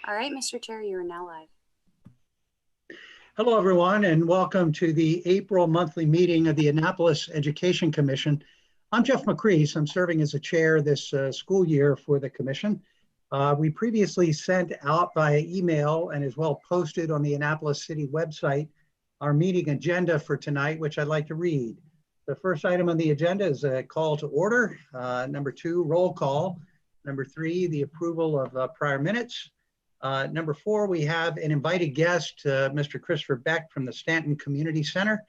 All right, Mr. Chair, you are now live. Hello, everyone, and welcome to the April monthly meeting of the Annapolis Education Commission. I'm Jeff McCrease. I'm serving as a chair this school year for the commission. We previously sent out via email and as well posted on the Annapolis City website our meeting agenda for tonight, which I'd like to read. The first item on the agenda is a call to order. Number 2, roll call. Number 3, the approval of prior minutes. Number 4, we have an invited guest, Mr. Christopher Beck from the Stanton Community Center.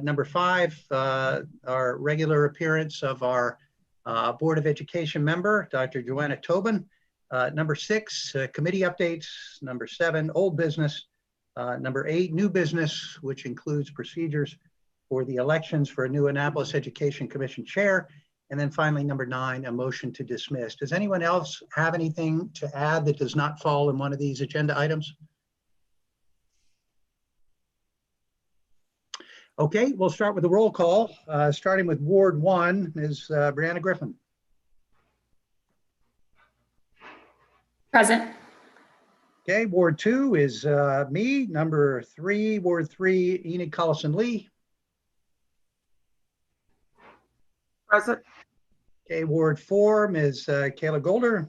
Number 5, our regular appearance of our Board of Education member, Dr. Joanna Tobin. Number 6, committee updates. Number 7, old business. Number 8, new business, which includes procedures for the elections for a new Annapolis Education Commission chair. And then finally, number 9, a motion to dismiss. Does anyone else have anything to add that does not fall in one of these agenda items? Okay, we'll start with the roll call, starting with Ward 1, Ms. Brianna Griffin. Present. Okay, Ward 2 is me. Number 3, Ward 3, Enid Collison-Lee. Present. Okay, Ward 4, Ms. Kayla Golder.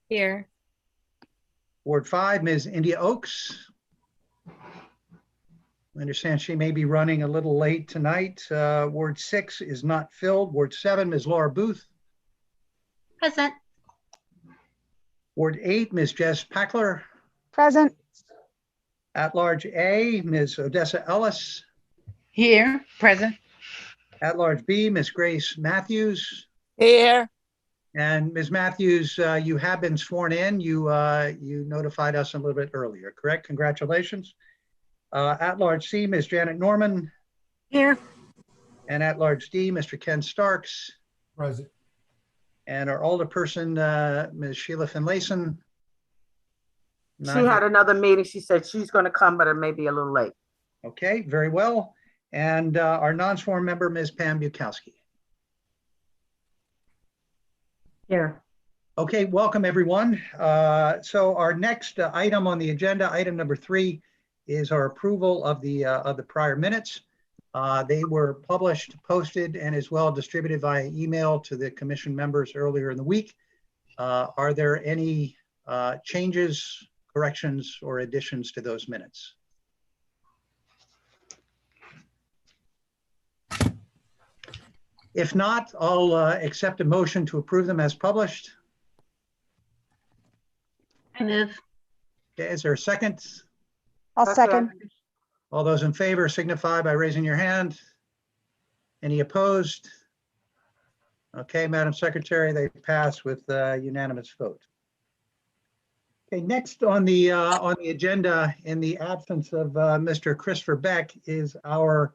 Here. Ward 5, Ms. India Oaks. I understand she may be running a little late tonight. Ward 6 is not filled. Ward 7, Ms. Laura Booth. Present. Ward 8, Ms. Jess Packler. Present. At-large A, Ms. Odessa Ellis. Here. Present. At-large B, Ms. Grace Matthews. Here. And Ms. Matthews, you have been sworn in. You notified us a little bit earlier, correct? Congratulations. At-large C, Ms. Janet Norman. Here. And at-large D, Mr. Ken Starks. Present. And our alderperson, Ms. Sheila Finlayson. She had another meeting. She said she's going to come, but it may be a little late. Okay, very well. And our non-sworn member, Ms. Pam Bukowski. Here. Okay, welcome everyone. So our next item on the agenda, item number 3, is our approval of the prior minutes. They were published, posted, and as well distributed via email to the commission members earlier in the week. Are there any changes, corrections, or additions to those minutes? If not, I'll accept a motion to approve them as published. I move. Okay, is there a second? I'll second. All those in favor signify by raising your hand. Any opposed? Okay, Madam Secretary, they pass with unanimous vote. Okay, next on the agenda, in the absence of Mr. Christopher Beck, is our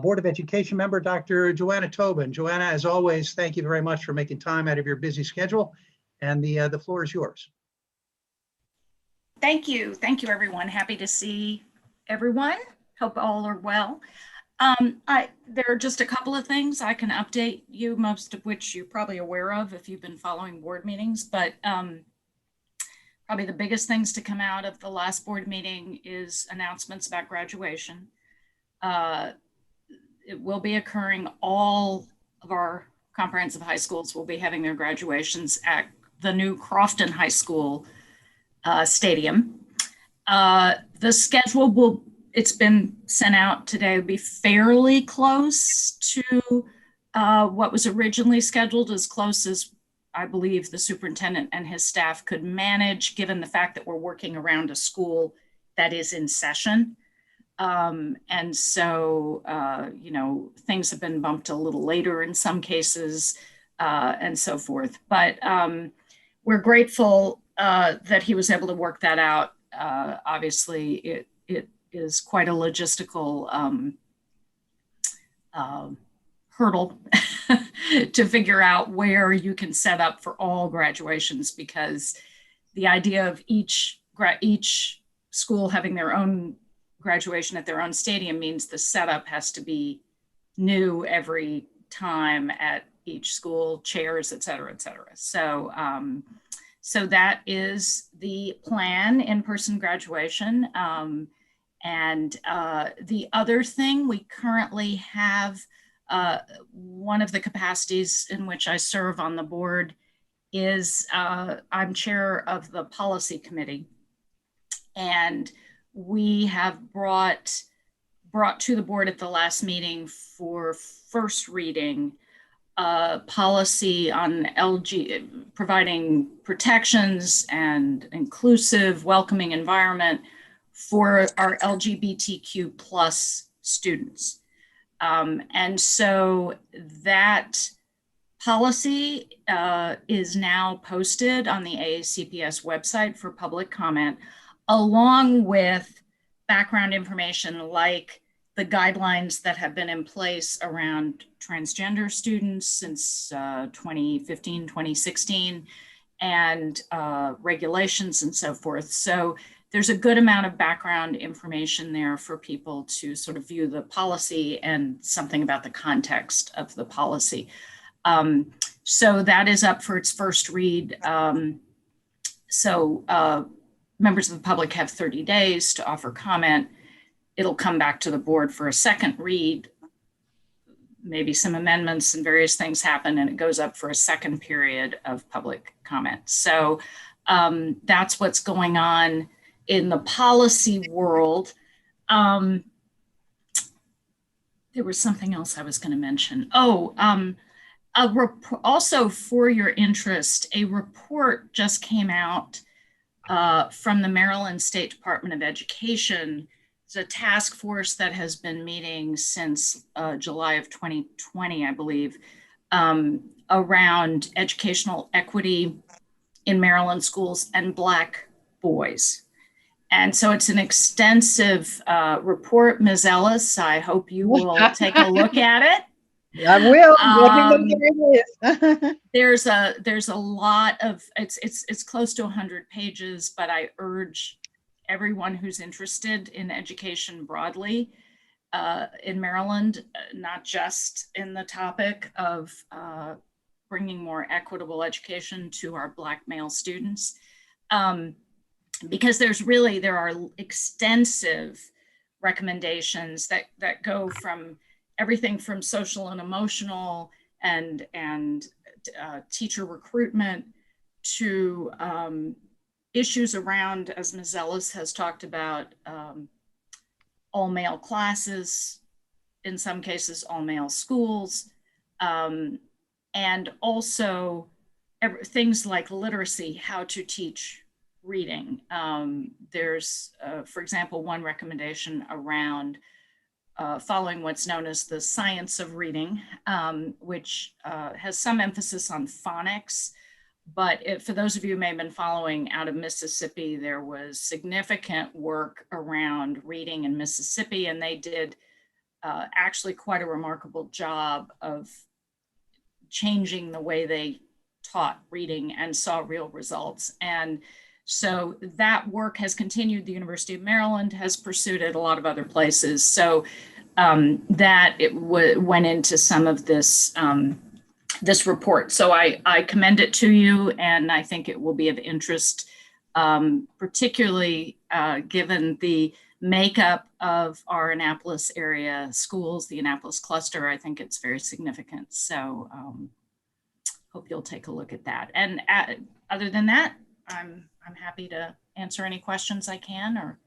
Board of Education member, Dr. Joanna Tobin. Joanna, as always, thank you very much for making time out of your busy schedule, and the floor is yours. Thank you, everyone. Happy to see everyone. Hope all are well. There are just a couple of things I can update you, most of which you're probably aware of if you've been following board meetings, but probably the biggest things to come out of the last board meeting is announcements about graduation. It will be occurring. All of our comprehensive high schools will be having their graduations at the new Crofton High School stadium. The schedule it's been sent out today, will be fairly close to what was originally scheduled, as close as I believe the superintendent and his staff could manage, given the fact that we're working around a school that is in session. And so, things have been bumped a little later in some cases and so forth. But we're grateful that he was able to work that out. Obviously, it is quite a logistical hurdle to figure out where you can set up for all graduations, because the idea of each school having their own graduation at their own stadium means the setup has to be new every time at each school, chairs, et cetera, et cetera. So So that is the plan, in-person graduation. And the other thing, we currently have one of the capacities in which I serve on the board is I'm chair of the policy committee. And we have brought to the board at the last meeting for first reading policy on providing protections and inclusive, welcoming environment for our LGBTQ plus students. And so that policy is now posted on the AACPS website for public comment, along with background information like the guidelines that have been in place around transgender students since 2015, 2016, and regulations and so forth. So there's a good amount of background information there for people to sort of view the policy and something about the context of the policy. So that is up for its first read. Members of the public have 30 days to offer comment. It'll come back to the board for a second read. Maybe some amendments and various things happen, and it goes up for a second period of public comment. So that's what's going on in the policy world. There was something else I was going to mention. Also for your interest, a report just came out from the Maryland State Department of Education. It's a task force that has been meeting since July of 2020, I believe, around educational equity in Maryland schools and Black boys. And so it's an extensive report. Ms. Ellis, I hope you will take a look at it. I will. There's a lot of, it's close to 100 pages, but I urge everyone who's interested in education broadly in Maryland, not just in the topic of bringing more equitable education to our Black male students, because there are extensive recommendations that go from everything from social and emotional and teacher recruitment to issues around, as Ms. Ellis has talked about, all male classes, in some cases, all male schools, and also things like literacy, how to teach reading. There's, for example, one recommendation around following what's known as the science of reading, which has some emphasis on phonics. But for those of you who may have been following out of Mississippi, there was significant work around reading in Mississippi, and they did actually quite a remarkable job of changing the way they taught reading and saw real results. And so that work has continued. The University of Maryland has pursued it, a lot of other places. So that went into some of this this report. So I commend it to you, and I think it will be of interest, particularly given the makeup of our Annapolis area schools, the Annapolis cluster. I think it's very significant. So hope you'll take a look at that. And other than that, I'm happy to answer any questions I can or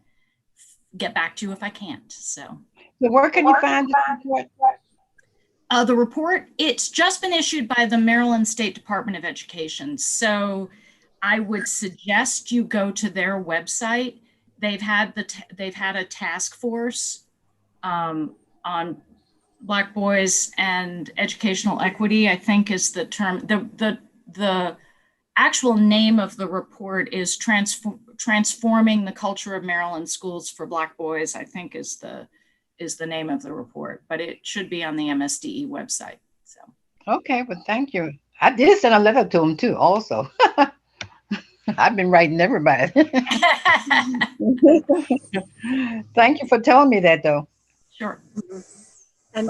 get back to you if I can't. So where can you find this report? The report, it's just been issued by the Maryland State Department of Education. So I would suggest you go to their website. They've had a task force on Black boys and educational equity, I think is the term. The actual name of the report is Transforming the Culture of Maryland Schools for Black Boys, I think is the name of the report, but it should be on the MSDE website. So. Okay, well, thank you. I did send a letter to them too, also. I've been writing everybody. Thank you for telling me that, though. Sure. And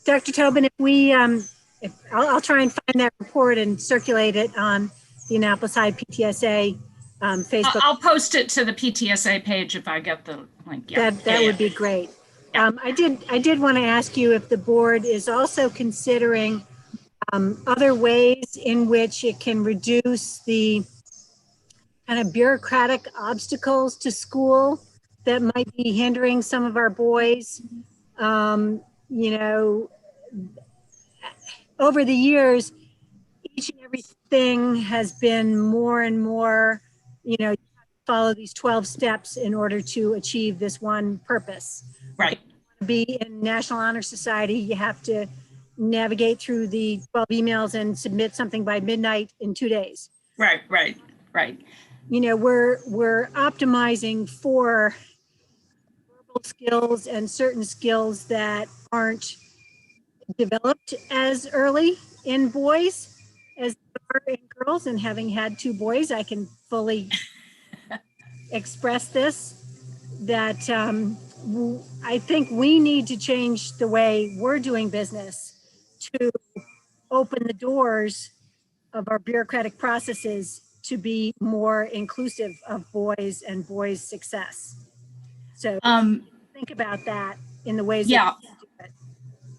Dr. Tobin, if we, I'll try and find that report and circulate it. the Annapolis High PTSA Facebook. I'll post it to the PTSA page if I get the link. Yeah. That would be great. I did want to ask you if the board is also considering other ways in which it can reduce the kind of bureaucratic obstacles to school that might be hindering some of our boys. You know, over the years, each and everything has been more and more, you know, follow these 12 steps in order to achieve this one purpose. Right. To be in National Honor Society, you have to navigate through the 12 emails and submit something by midnight in 2 days. Right. You know, we're optimizing for verbal skills and certain skills that aren't developed as early in boys as they are in girls. And having had 2 boys, I can fully express this, that I think we need to change the way we're doing business to open the doors of our bureaucratic processes to be more inclusive of boys and boys' success. So think about that in the ways that we do it.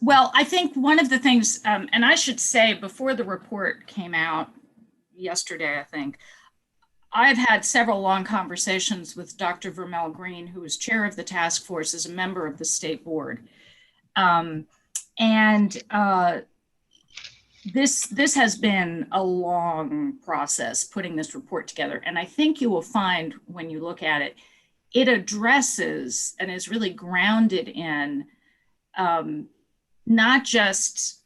Well, I think one of the things, and I should say before the report came out yesterday, I think, I've had several long conversations with Dr. Vermel Green, who is chair of the task force, as a member of the state board. This has been a long process putting this report together. And I think you will find when you look at it, it addresses and is really grounded in not just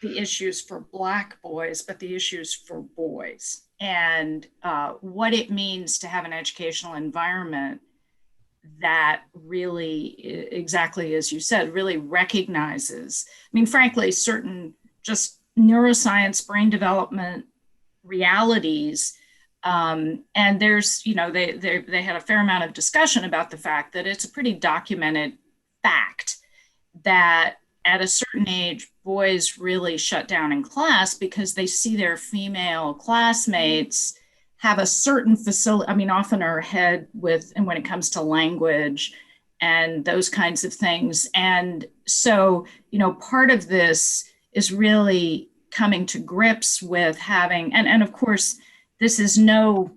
the issues for Black boys, but the issues for boys, and what it means to have an educational environment that really, exactly as you said, really recognizes, I mean, frankly, certain just neuroscience, brain development realities. And there's, you know, they had a fair amount of discussion about the fact that it's a pretty documented fact that at a certain age, boys really shut down in class because they see their female classmates have a certain facility, I mean, often are ahead with, and when it comes to language and those kinds of things. And so, you know, part of this is really coming to grips with having, and of course, this is no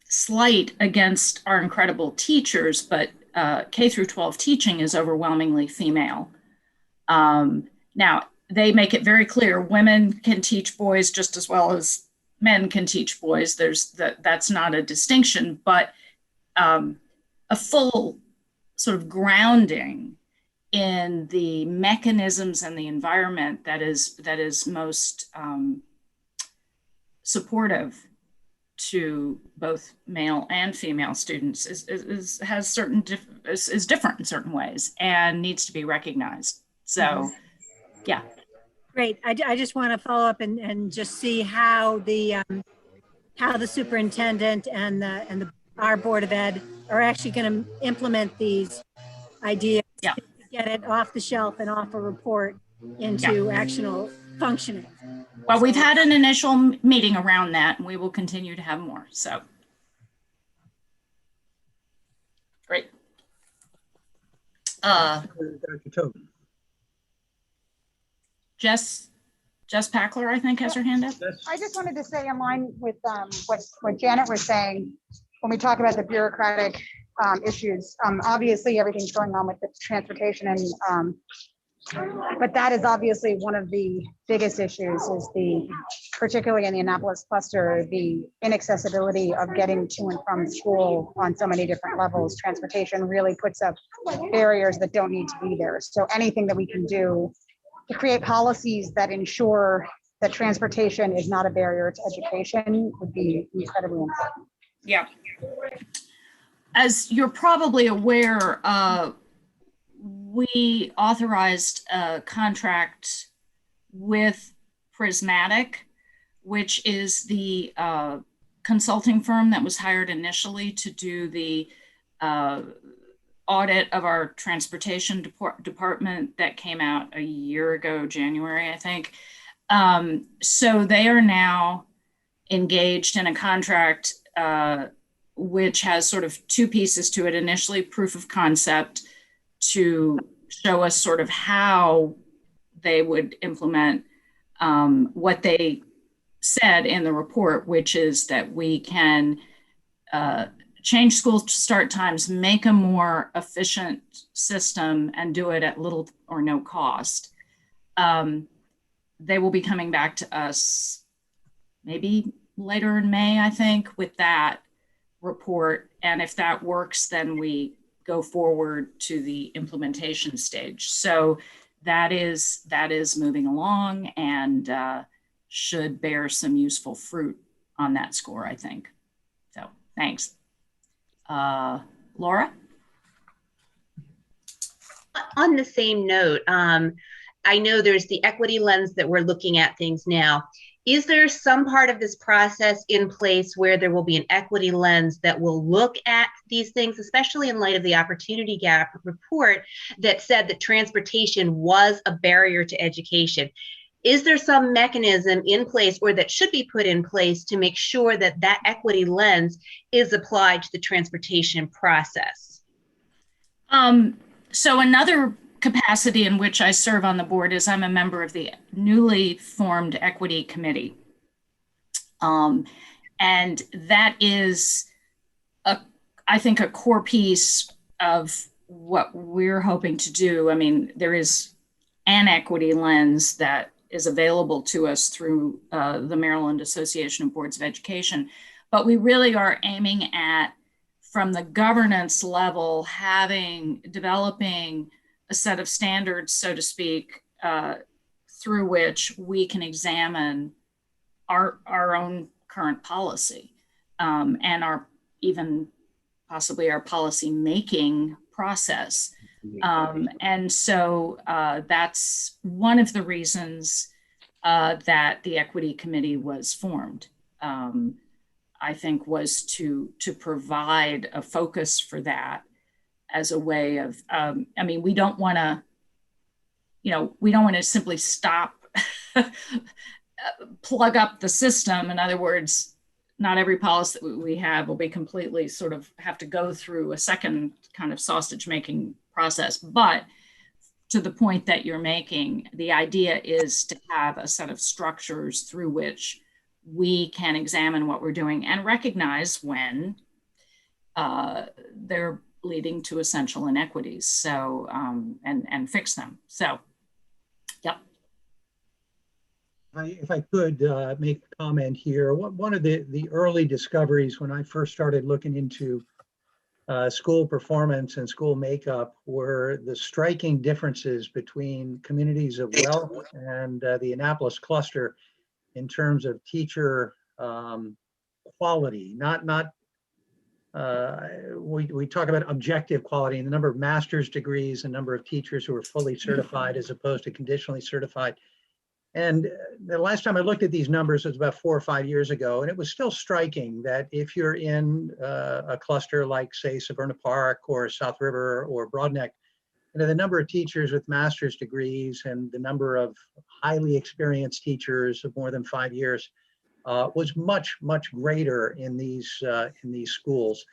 slight against our incredible teachers, but K through 12 teaching is overwhelmingly female. Now, they make it very clear women can teach boys just as well as men can teach boys. That's not a distinction, but a full sort of grounding in the mechanisms and the environment that is most supportive to both male and female students is different in certain ways and needs to be recognized. So, yeah. Great. I just want to follow up and just see how the superintendent and our Board of Ed are actually going to implement these ideas to get it off the shelf and off a report into actual functioning. Well, we've had an initial meeting around that, and we will continue to have more. So, great. Dr. Tobin. Jess Packler, I think, has her hand up. I just wanted to say in line with what Janet was saying, when we talk about the bureaucratic issues, obviously everything's going on with the transportation, and but that is obviously one of the biggest issues, is particularly in the Annapolis cluster, the inaccessibility of getting to and from school on so many different levels. Transportation really puts up barriers that don't need to be there. So anything that we can do to create policies that ensure that transportation is not a barrier to education would be incredibly important. Yeah. As you're probably aware, we authorized a contract with Prismatic, which is the consulting firm that was hired initially to do the audit of our transportation department that came out a year ago, January, I think. So they are now engaged in a contract which has sort of two pieces to it. Initially, proof of concept to show us sort of how they would implement what they said in the report, which is that we can change school start times, make a more efficient system, and do it at little or no cost. They will be coming back to us maybe later in May, I think, with that report. And if that works, then we go forward to the implementation stage. So that is moving along and should bear some useful fruit on that score, I think. So thanks. Laura? On the same note, I know there's the equity lens that we're looking at things now. Is there some part of this process in place where there will be an equity lens that will look at these things, especially in light of the opportunity gap report that said that transportation was a barrier to education? Is there some mechanism in place or that should be put in place to make sure that that equity lens is applied to the transportation process? So another capacity in which I serve on the board is I'm a member of the newly formed equity committee. And that is, I think, a core piece of what we're hoping to do. I mean, there is an equity lens that is available to us through the Maryland Association of Boards of Education, but we really are aiming at, from the governance level, developing a set of standards, so to speak, through which we can examine our own current policy and even possibly our policy making process. And so that's one of the reasons that the Equity Committee was formed, I think, was to provide a focus for that as a way of, I mean, we don't want to simply stop, plug up the system. In other words, not every policy that we have will be completely sort of have to go through a second kind of sausage making process. But to the point that you're making, the idea is to have a set of structures through which we can examine what we're doing and recognize when they're leading to essential inequities. So, and fix them. So, yep. If I could make a comment here, one of the early discoveries when I first started looking into school performance and school makeup were the striking differences between communities of wealth and the Annapolis cluster in terms of teacher quality. We talk about objective quality and the number of master's degrees, the number of teachers who are fully certified as opposed to conditionally certified. And the last time I looked at these numbers was about 4 or 5 years ago, and it was still striking that if you're in a cluster like, say, Severna Park or South River or Broadneck, the number of teachers with master's degrees and the number of highly experienced teachers of more than 5 years was much, much greater in these schools.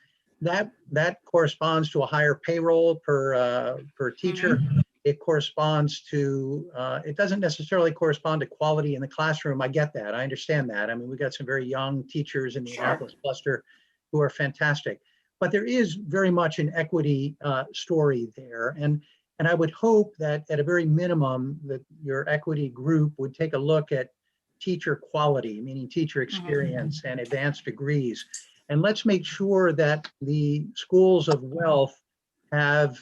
That corresponds to a higher payroll per teacher. Mm-hmm. It corresponds to, it doesn't necessarily correspond to quality in the classroom. I get that. I understand that. I mean, we've got some very young teachers in the Annapolis cluster who are fantastic. But there is very much an equity story there. And I would hope that at a very minimum that your equity group would take a look at teacher quality, meaning teacher experience and advanced degrees. And let's make sure that the schools of wealth have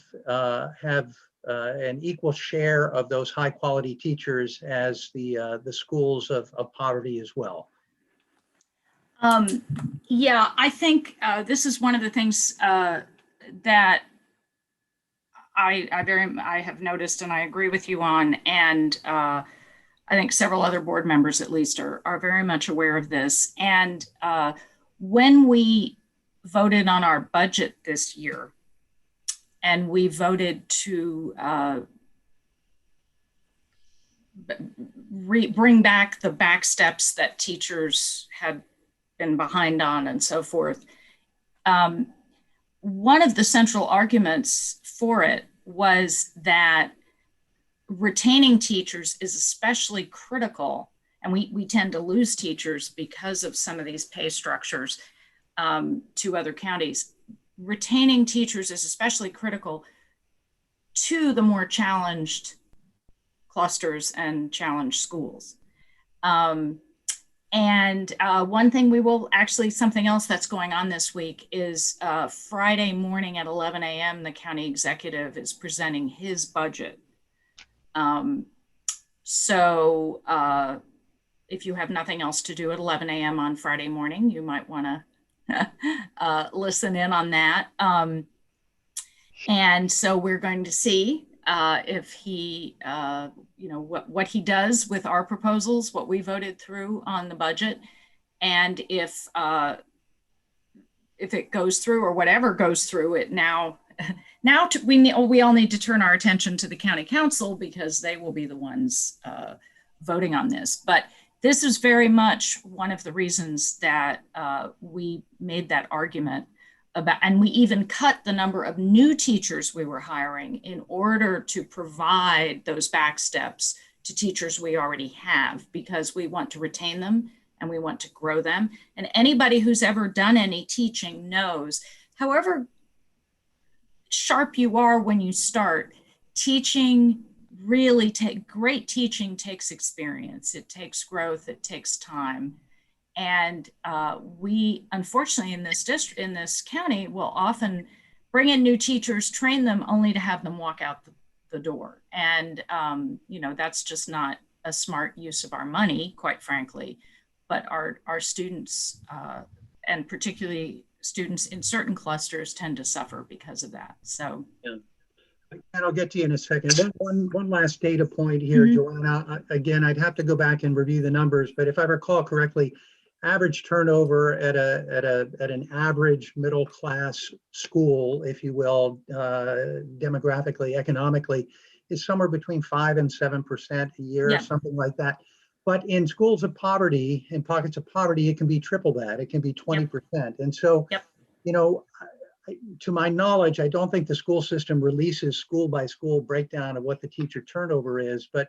an equal share of those high quality teachers as the schools of poverty as well. Yeah, I think this is one of the things that I have noticed and I agree with you on, and I think several other board members at least are very much aware of this. And when we voted on our budget this year, and we voted to bring back the back steps that teachers had been behind on and so forth. One of the central arguments for it was that retaining teachers is especially critical, and we tend to lose teachers because of some of these pay structures to other counties. Retaining teachers is especially critical to the more challenged clusters and challenged schools. One thing we will actually, something else that's going on this week is Friday morning at 11 a.m., the county executive is presenting his budget. So if you have nothing else to do at 11 a.m. on Friday morning, you might want to listen in on that. And so we're going to see if he, what he does with our proposals, what we voted through on the budget, and if it goes through or whatever goes through it now. We all need to turn our attention to the county council because they will be the ones voting on this. But this is very much one of the reasons that we made that argument about, and we even cut the number of new teachers we were hiring in order to provide those back steps to teachers we already have, because we want to retain them and we want to grow them. And anybody who's ever done any teaching knows, however sharp you are when you start, teaching really great teaching takes experience, it takes growth, it takes time. And we, unfortunately, in this county, will often bring in new teachers, train them, only to have them walk out the door. And that's just not a smart use of our money, quite frankly. But our students, and particularly students in certain clusters, tend to suffer because of that. So. Yeah. And I'll get to you in a second. One last data point here, Joanna. Again, I'd have to go back and review the numbers, but if I recall correctly, average turnover at an average middle class school, if you will, demographically, economically, is somewhere between 5 and 7% a year, something like that. But in schools of poverty, in pockets of poverty, it can be triple that. It can be 20%. And so, to my knowledge, I don't think the school system releases school by school breakdown of what the teacher turnover is, but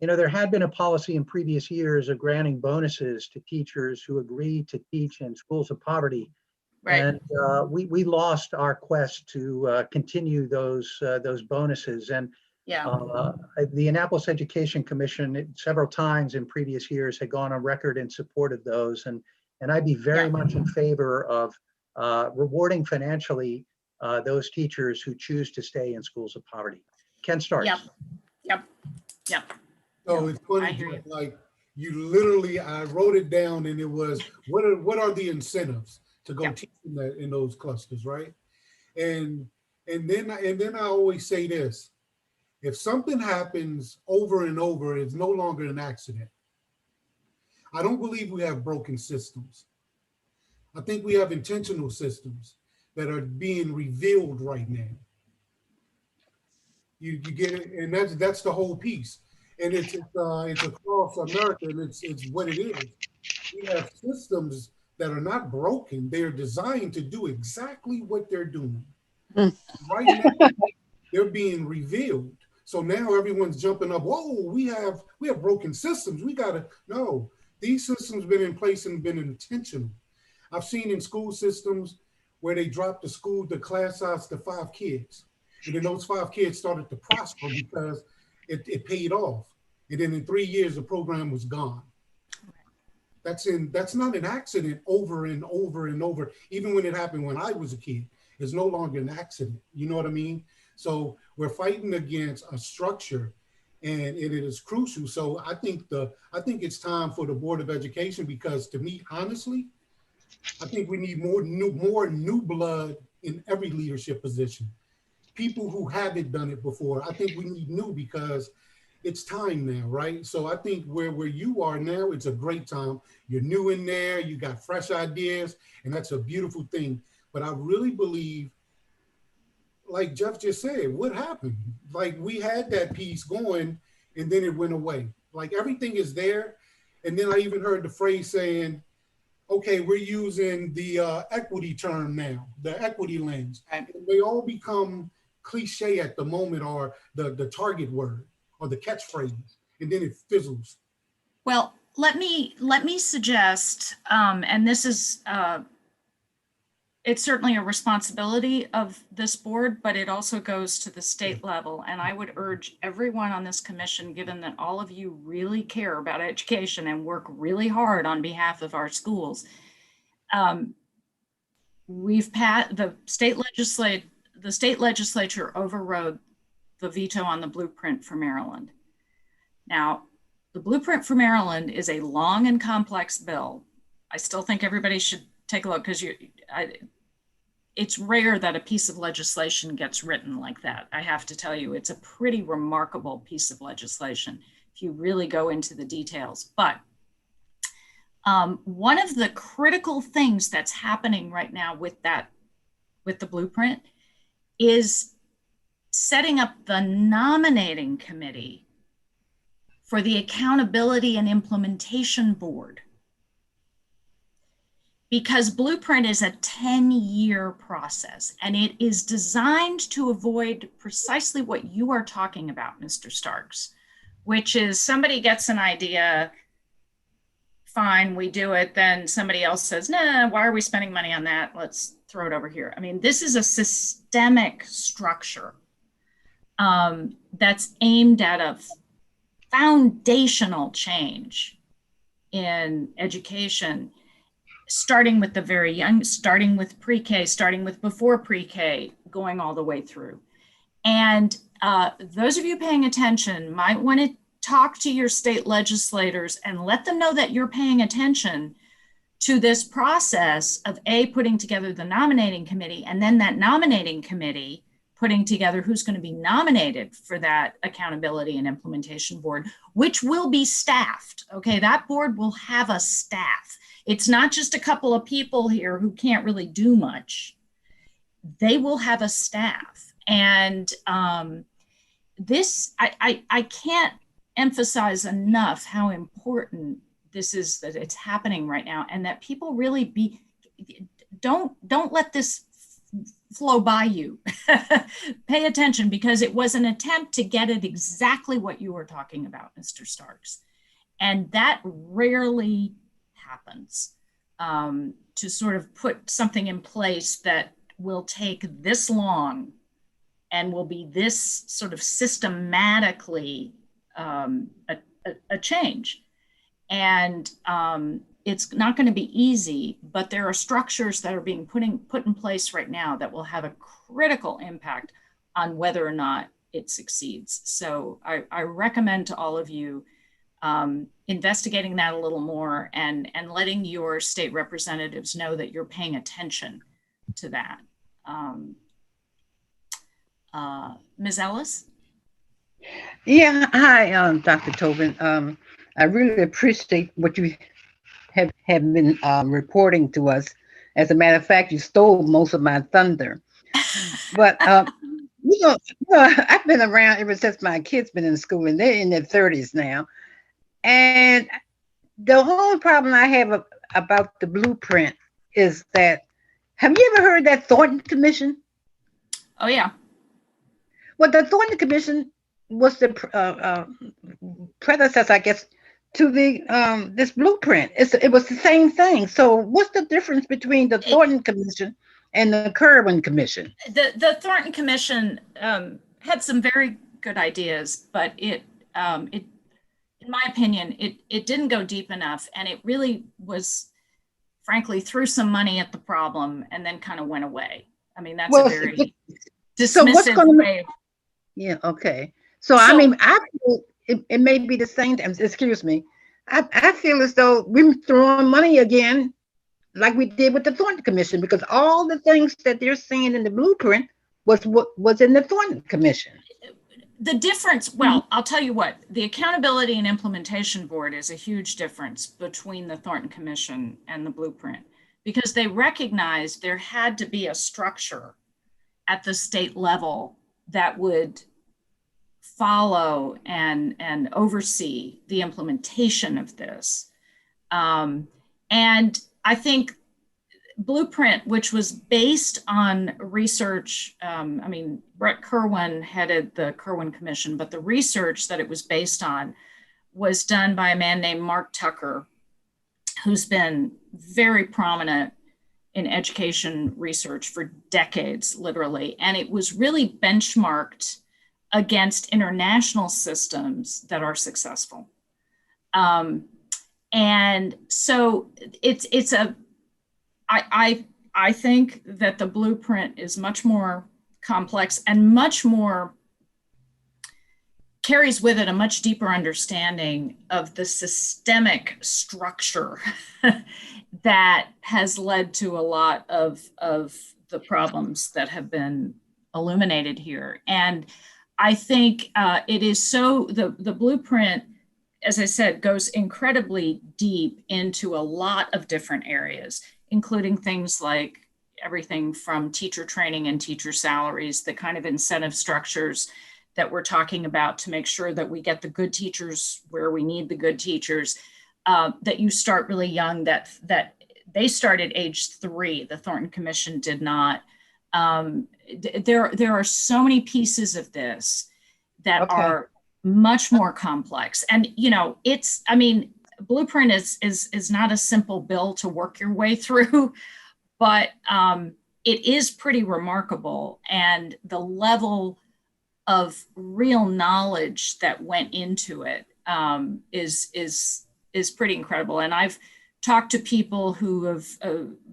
there had been a policy in previous years of granting bonuses to teachers who agreed to teach in schools of poverty. Right. And we lost our quest to continue those bonuses. And the Annapolis Education Commission several times in previous years had gone on record in support of those. And I'd be very much in favor of rewarding financially those teachers who choose to stay in schools of poverty. Ken Starks. Yep. So it's funny, like you literally, I wrote it down, and it was what are the incentives to go teach in those clusters, right? And then I always say this: if something happens over and over, it's no longer an accident. I don't believe we have broken systems. I think we have intentional systems that are being revealed right now. You get it, and that's the whole piece. And it's across America, and it's what it is. We have systems that are not broken; they are designed to do exactly what they're doing. Right now, they're being revealed. So now everyone's jumping up. Whoa, we have broken systems. We gotta no. These systems have been in place and been intentional. I've seen in school systems where they dropped the class size to 5 kids, and then those 5 kids started to prosper because it paid off. And then in 3 years, the program was gone. That's not an accident over and over and over. Even when it happened when I was a kid, it's no longer an accident. You know what I mean? So we're fighting against a structure, and it is crucial. So I think it's time for the Board of Education, because to me, honestly, I think we need more new blood in every leadership position. People who haven't done it before. I think we need new, because it's time now, right? So I think where you are now, it's a great time. You're new in there, you got fresh ideas, and that's a beautiful thing. But I really believe, like Jeff just said, what happened? Like we had that piece going, and then it went away. Like everything is there. And then I even heard the phrase saying, okay, we're using the equity term now, the equity lens. Right. They all become cliche at the moment, or the target word or the catchphrase, and then it fizzles. Well, let me suggest, and this is, it's certainly a responsibility of this board, but it also goes to the state level. And I would urge everyone on this commission, given that all of you really care about education and work really hard on behalf of our schools, we've passed the state legislature overrode the veto on the blueprint for Maryland. Now, the blueprint for Maryland is a long and complex bill. I still think everybody should take a look, because it's rare that a piece of legislation gets written like that. I have to tell you, it's a pretty remarkable piece of legislation if you really go into the details. But one of the critical things that's happening right now with the blueprint is setting up the nominating committee for the Accountability and Implementation Board. Because Blueprint is a 10-year process, and it is designed to avoid precisely what you are talking about, Mr. Starks, which is somebody gets an idea, fine, we do it, then somebody else says, nah, why are we spending money on that? Let's throw it over here. I mean, this is a systemic structure that's aimed at a foundational change in education, starting with the very young, starting with pre-K, starting with before pre-K, going all the way through. And those of you paying attention might want to talk to your state legislators and let them know that you're paying attention to this process of putting together the nominating committee, and then that nominating committee putting together who's going to be nominated for that Accountability and Implementation Board, which will be staffed. Okay, that board will have a staff. It's not just a couple of people here who can't really do much. They will have a staff. And this, I can't emphasize enough how important this is, that it's happening right now, and that people really don't let this flow by you. Pay attention, because it was an attempt to get at exactly what you were talking about, Mr. Starks. And that rarely happens, to sort of put something in place that will take this long and will be this sort of systematically a change. And it's not going to be easy, but there are structures that are being put in place right now that will have a critical impact on whether or not it succeeds. So I recommend to all of you investigating that a little more, and letting your state representatives know that you're paying attention to that. Ms. Ellis? Yeah, hi, Dr. Tobin. I really appreciate what you have been reporting to us. As a matter of fact, you stole most of my thunder. But I've been around ever since my kids been in school, and they're in their 30s now. And the whole problem I have about the blueprint is that, have you ever heard that Thornton Commission? Oh, yeah. Well, the Thornton Commission was the predecessor, I guess, to the this blueprint. It was the same thing. So what's the difference between the Thornton Commission and the Kerwin Commission? The Thornton Commission had some very good ideas, but it in my opinion, it didn't go deep enough, and it really was, frankly, threw some money at the problem and then kind of went away. I mean, that's a very dismissive way. Yeah, okay. So I mean, I feel it may be the same. Excuse me. I feel as though we're throwing money again, like we did with the Thornton Commission, because all the things that they're saying in the blueprint was what was in the Thornton Commission. The difference, well, I'll tell you what, the Accountability and Implementation Board is a huge difference between the Thornton Commission and the blueprint, because they recognized there had to be a structure at the state level that would follow and oversee the implementation of this. And I think Blueprint, which was based on research, I mean, Brett Kerwin headed the Kerwin Commission, but the research that it was based on was done by a man named Mark Tucker, who's been very prominent in education research for decades, literally. And it was really benchmarked against international systems that are successful. And so I think that the Blueprint is much more complex and much more carries with it a much deeper understanding of the systemic structure that has led to a lot of the problems that have been illuminated here. And I think it is so, the Blueprint, as I said, goes incredibly deep into a lot of different areas, including things like everything from teacher training and teacher salaries, the kind of incentive structures that we're talking about to make sure that we get the good teachers where we need the good teachers, that you start really young, that they started age 3, the Thornton Commission did not. There are so many pieces of this that are much more complex. And, you know, Blueprint is not a simple bill to work your way through, but it is pretty remarkable. And the level of real knowledge that went into it is pretty incredible. And I've talked to people who have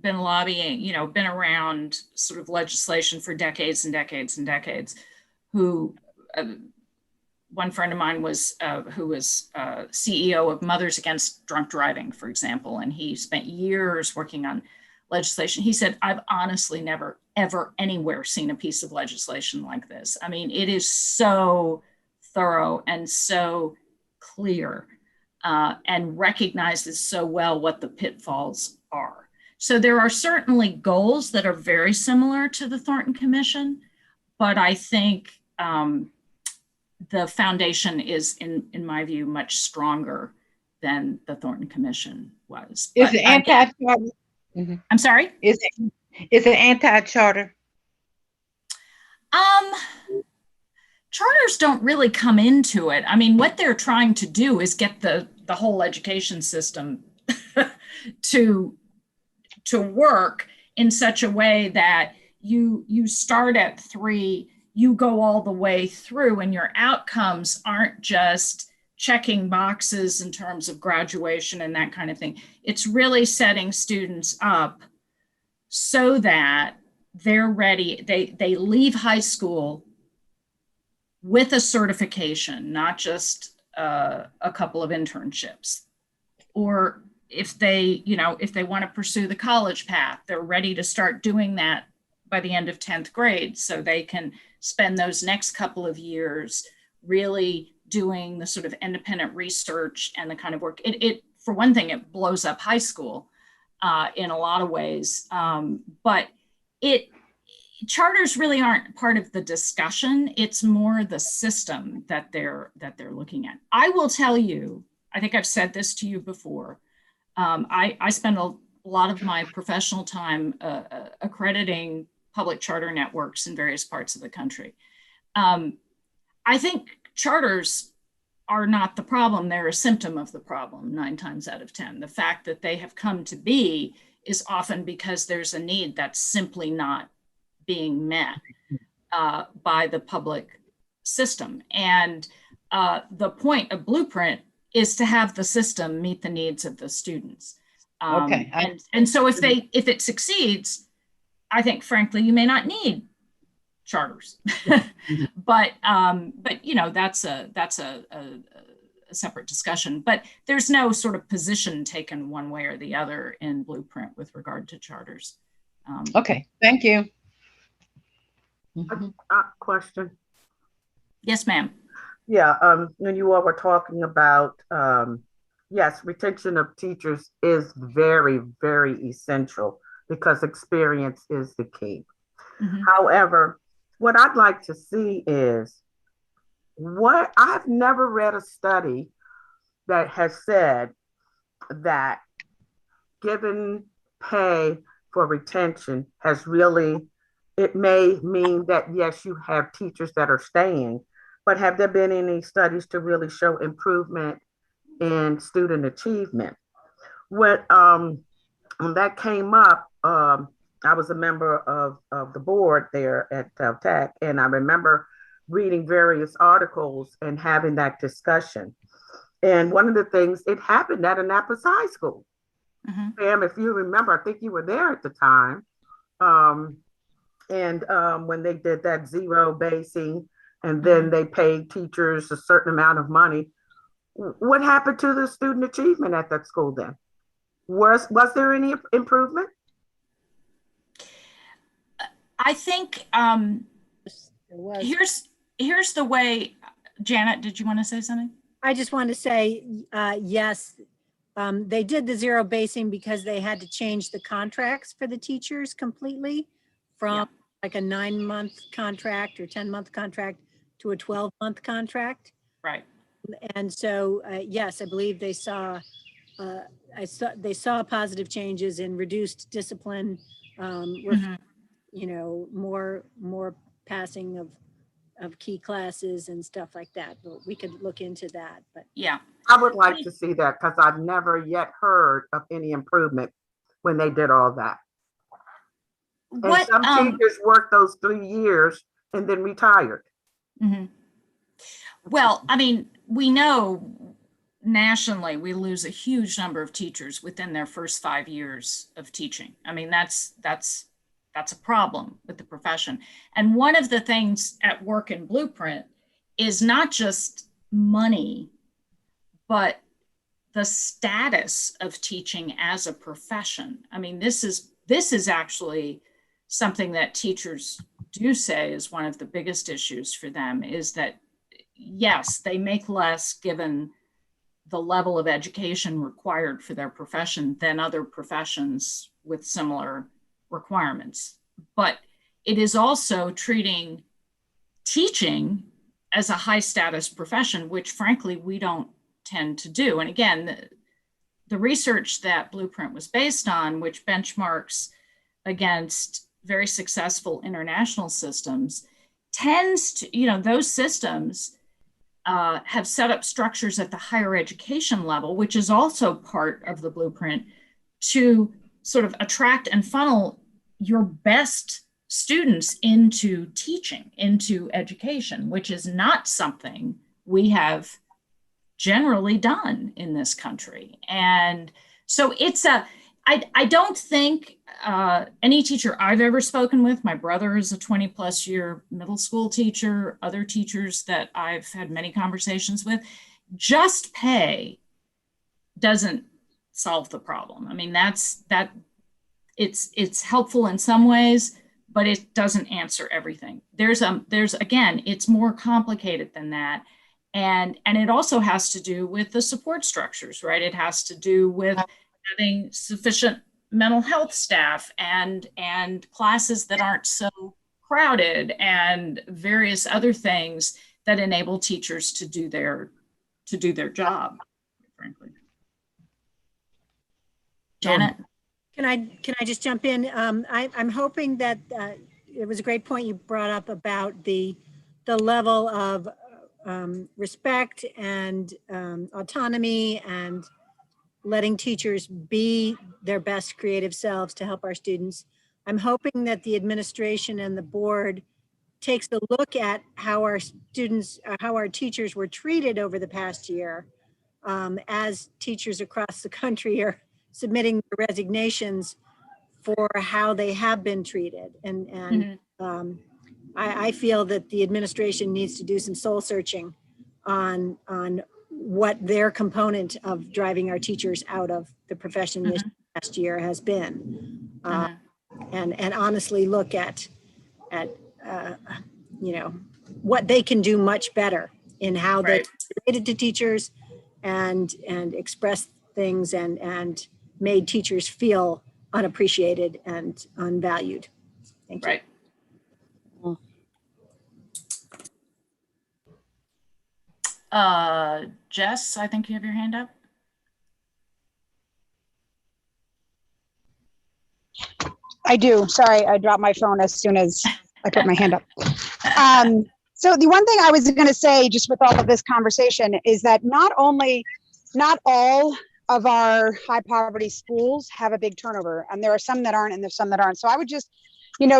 been lobbying, you know, been around sort of legislation for decades and decades and decades, who one friend of mine was, who was CEO of Mothers Against Drunk Driving, for example, and he spent years working on legislation. He said, I've honestly never, ever anywhere seen a piece of legislation like this. I mean, it is so thorough and so clear and recognizes so well what the pitfalls are. So there are certainly goals that are very similar to the Thornton Commission, but I think the foundation is, in my view, much stronger than the Thornton Commission was. Is it anti-charter? I'm sorry? Is it anti-charter? Charters don't really come into it. I mean, what they're trying to do is get the whole education system to work in such a way that you start at 3, you go all the way through, and your outcomes aren't just checking boxes in terms of graduation and that kind of thing. It's really setting students up so that they're ready. They leave high school with a certification, not just a couple of internships. Or if they want to pursue the college path, they're ready to start doing that by the end of 10th grade, so they can spend those next couple of years really doing the sort of independent research and the kind of work. It for one thing, it blows up high school in a lot of ways, but charters really aren't part of the discussion. It's more the system that they're looking at. I will tell you, I think I've said this to you before. I spend a lot of my professional time accrediting public charter networks in various parts of the country. I think charters are not the problem. They're a symptom of the problem 9 times out of 10. The fact that they have come to be is often because there's a need that's simply not being met by the public system. And the point of Blueprint is to have the system meet the needs of the students. And so if it succeeds, I think, frankly, you may not need charters, but you know, that's a separate discussion. But there's no sort of position taken one way or the other in Blueprint with regard to charters. Okay, thank you. Question. Yes, ma'am. Yeah, when you all were talking about, yes, retention of teachers is very, very essential because experience is the key. However, what I'd like to see is I've never read a study that has said that given pay for retention has really, it may mean that yes, you have teachers that are staying, but have there been any studies to really show improvement in student achievement? When that came up, I was a member of the board there at Tech, and I remember reading various articles and having that discussion. And one of the things, it happened at Annapolis High School. Pam, if you remember, I think you were there at the time. When they did that zero basing, and then they paid teachers a certain amount of money, what happened to the student achievement at that school then? Was there any improvement? I think here's the way. Janet, did you want to say something? I just want to say, yes, they did the zero basing because they had to change the contracts for the teachers completely from like a 9-month contract or 10-month contract to a 12-month contract. Right. And so, yes, I believe they saw positive changes in reduced discipline, you know, more passing of key classes and stuff like that. But we could look into that. But yeah, I would like to see that because I've never yet heard of any improvement when they did all that. And some teachers worked those 3 years and then retired. Well, I mean, we know nationally we lose a huge number of teachers within their first 5 years of teaching. I mean, that's a problem with the profession. And one of the things at work in Blueprint is not just money, but the status of teaching as a profession. I mean, this is actually something that teachers do say is one of the biggest issues for them, is that yes, they make less given the level of education required for their profession than other professions with similar requirements. But it is also treating teaching as a high status profession, which frankly, we don't tend to do. And again, the research that Blueprint was based on, which benchmarks against very successful international systems, tends to, you know, those systems have set up structures at the higher education level, which is also part of the Blueprint, to sort of attract and funnel your best students into teaching, into education, which is not something we have generally done in this country. And so it's I don't think any teacher I've ever spoken with, my brother is a 20+ year middle school teacher, other teachers that I've had many conversations with, just pay doesn't solve the problem. I mean, it's helpful in some ways, but it doesn't answer everything. There's again, it's more complicated than that. And it also has to do with the support structures, right? It has to do with having sufficient mental health staff and classes that aren't so crowded and various other things that enable teachers to do their job, frankly. Janet? Can I just jump in? I'm hoping that it was a great point you brought up about the level of respect and autonomy and letting teachers be their best creative selves to help our students. I'm hoping that the administration and the board takes a look at how our students, how our teachers were treated over the past year, as teachers across the country are submitting resignations for how they have been treated. And I feel that the administration needs to do some soul searching on what their component of driving our teachers out of the profession this past year has been, and honestly look at you know, what they can do much better in how they related to teachers and express things and made teachers feel unappreciated and unvalued. Thank you. Right. Jess, I think you have your hand up. I do. Sorry, I dropped my phone as soon as I put my hand up. So the one thing I was going to say, just with all of this conversation, is that not all of our high poverty schools have a big turnover, and there are some that aren't, and there's some that aren't. So I would just,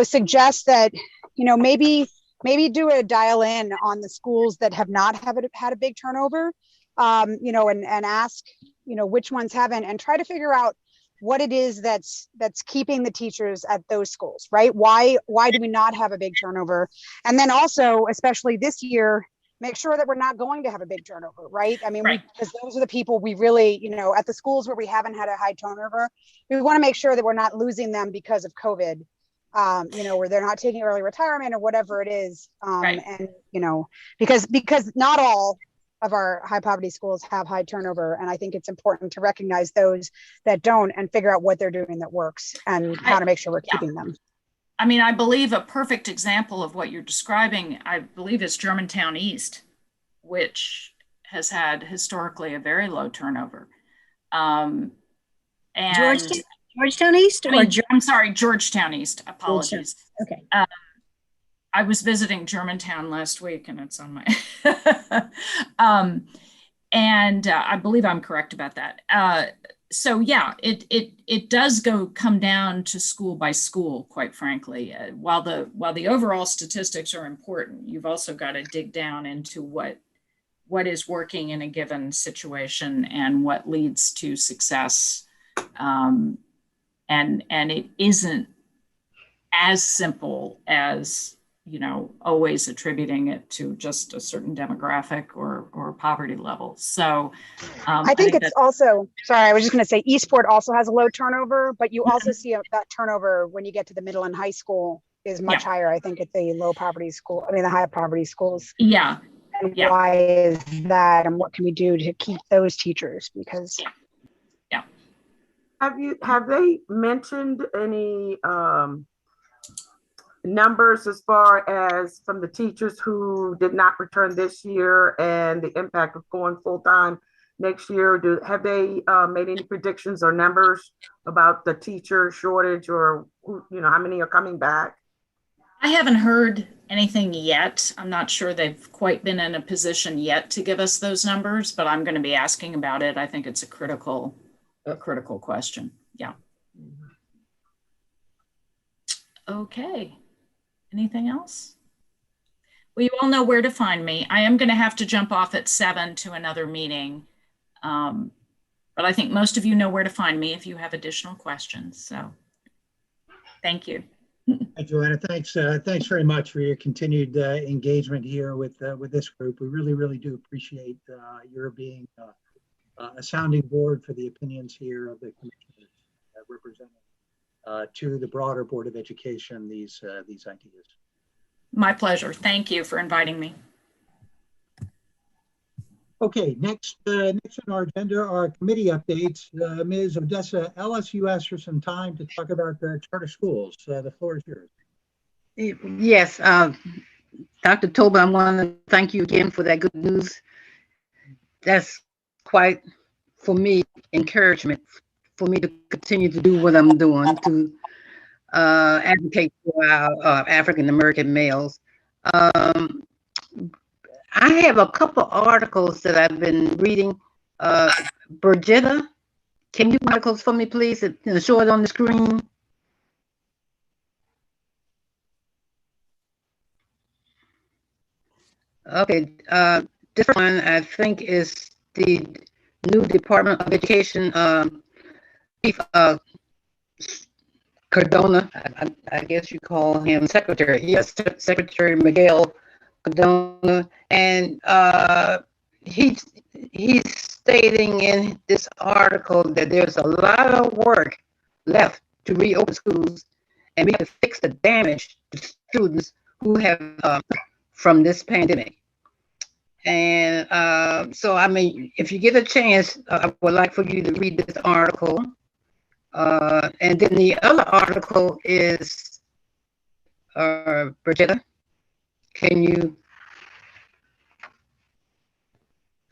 suggest that, maybe do a dial in on the schools that have not had a big turnover, and ask, which ones haven't, and try to figure out what it is that's keeping the teachers at those schools, right? Why do we not have a big turnover? And then also, especially this year, make sure that we're not going to have a big turnover, right? I mean, because those are the people we really, at the schools where we haven't had a high turnover, we want to make sure that we're not losing them because of COVID, where they're not taking early retirement or whatever it is. And, because not all of our high poverty schools have high turnover. And I think it's important to recognize those that don't and figure out what they're doing that works and how to make sure we're keeping them. I mean, I believe a perfect example of what you're describing, I believe, is Germantown East, which has had historically a very low turnover. And Georgetown East? I'm sorry, Georgetown East. Apologies. Okay. I was visiting Germantown last week, and it's on my. I believe I'm correct about that. So yeah, it does come down to school by school, quite frankly. While the overall statistics are important, you've also got to dig down into what is working in a given situation and what leads to success. And it isn't as simple as always attributing it to just a certain demographic or poverty level. So I think it's also, sorry, I was just going to say Eastport also has a low turnover, but you also see that turnover when you get to the middle and high school is much higher, I think, at the low poverty school, the high poverty schools. Yeah. And why is that? And what can we do to keep those teachers? Because have they mentioned any numbers as far as from the teachers who did not return this year and the impact of going full-time next year? Have they made any predictions or numbers about the teacher shortage or how many are coming back? I haven't heard anything yet. I'm not sure they've quite been in a position yet to give us those numbers, but I'm going to be asking about it. I think it's a critical question. Yeah. Okay. Anything else? Well, you all know where to find me. I am going to have to jump off at 7 to another meeting. But I think most of you know where to find me if you have additional questions. So thank you. Hi, Joanna. Thanks very much for your continued engagement here with this group. We really, really do appreciate your being a sounding board for the opinions here of the commissioners representing to the broader Board of Education these ideas. My pleasure. Thank you for inviting me. Okay, next on our agenda are committee updates. Ms. Odessa Ellis, you asked for some time to talk about the charter schools. The floor is yours. Yes, Dr. Tobin, I want to thank you again for that good news. That's quite, for me, encouragement for me to continue to do what I'm doing to advocate for our African-American males. I have a couple articles that I've been reading. Brigitta, can you articles for me, please? Show it on the screen. Okay, this one I think is the new Department of Education Chief Cardona. I guess you call him Secretary. Yes, Secretary Miguel Cardona, and he's stating in this article that there's a lot of work left to reopen schools, and we have to fix the damage to students who have from this pandemic. And so, I mean, if you get a chance, I would like for you to read this article. And then the other article is, Brigitta, can you?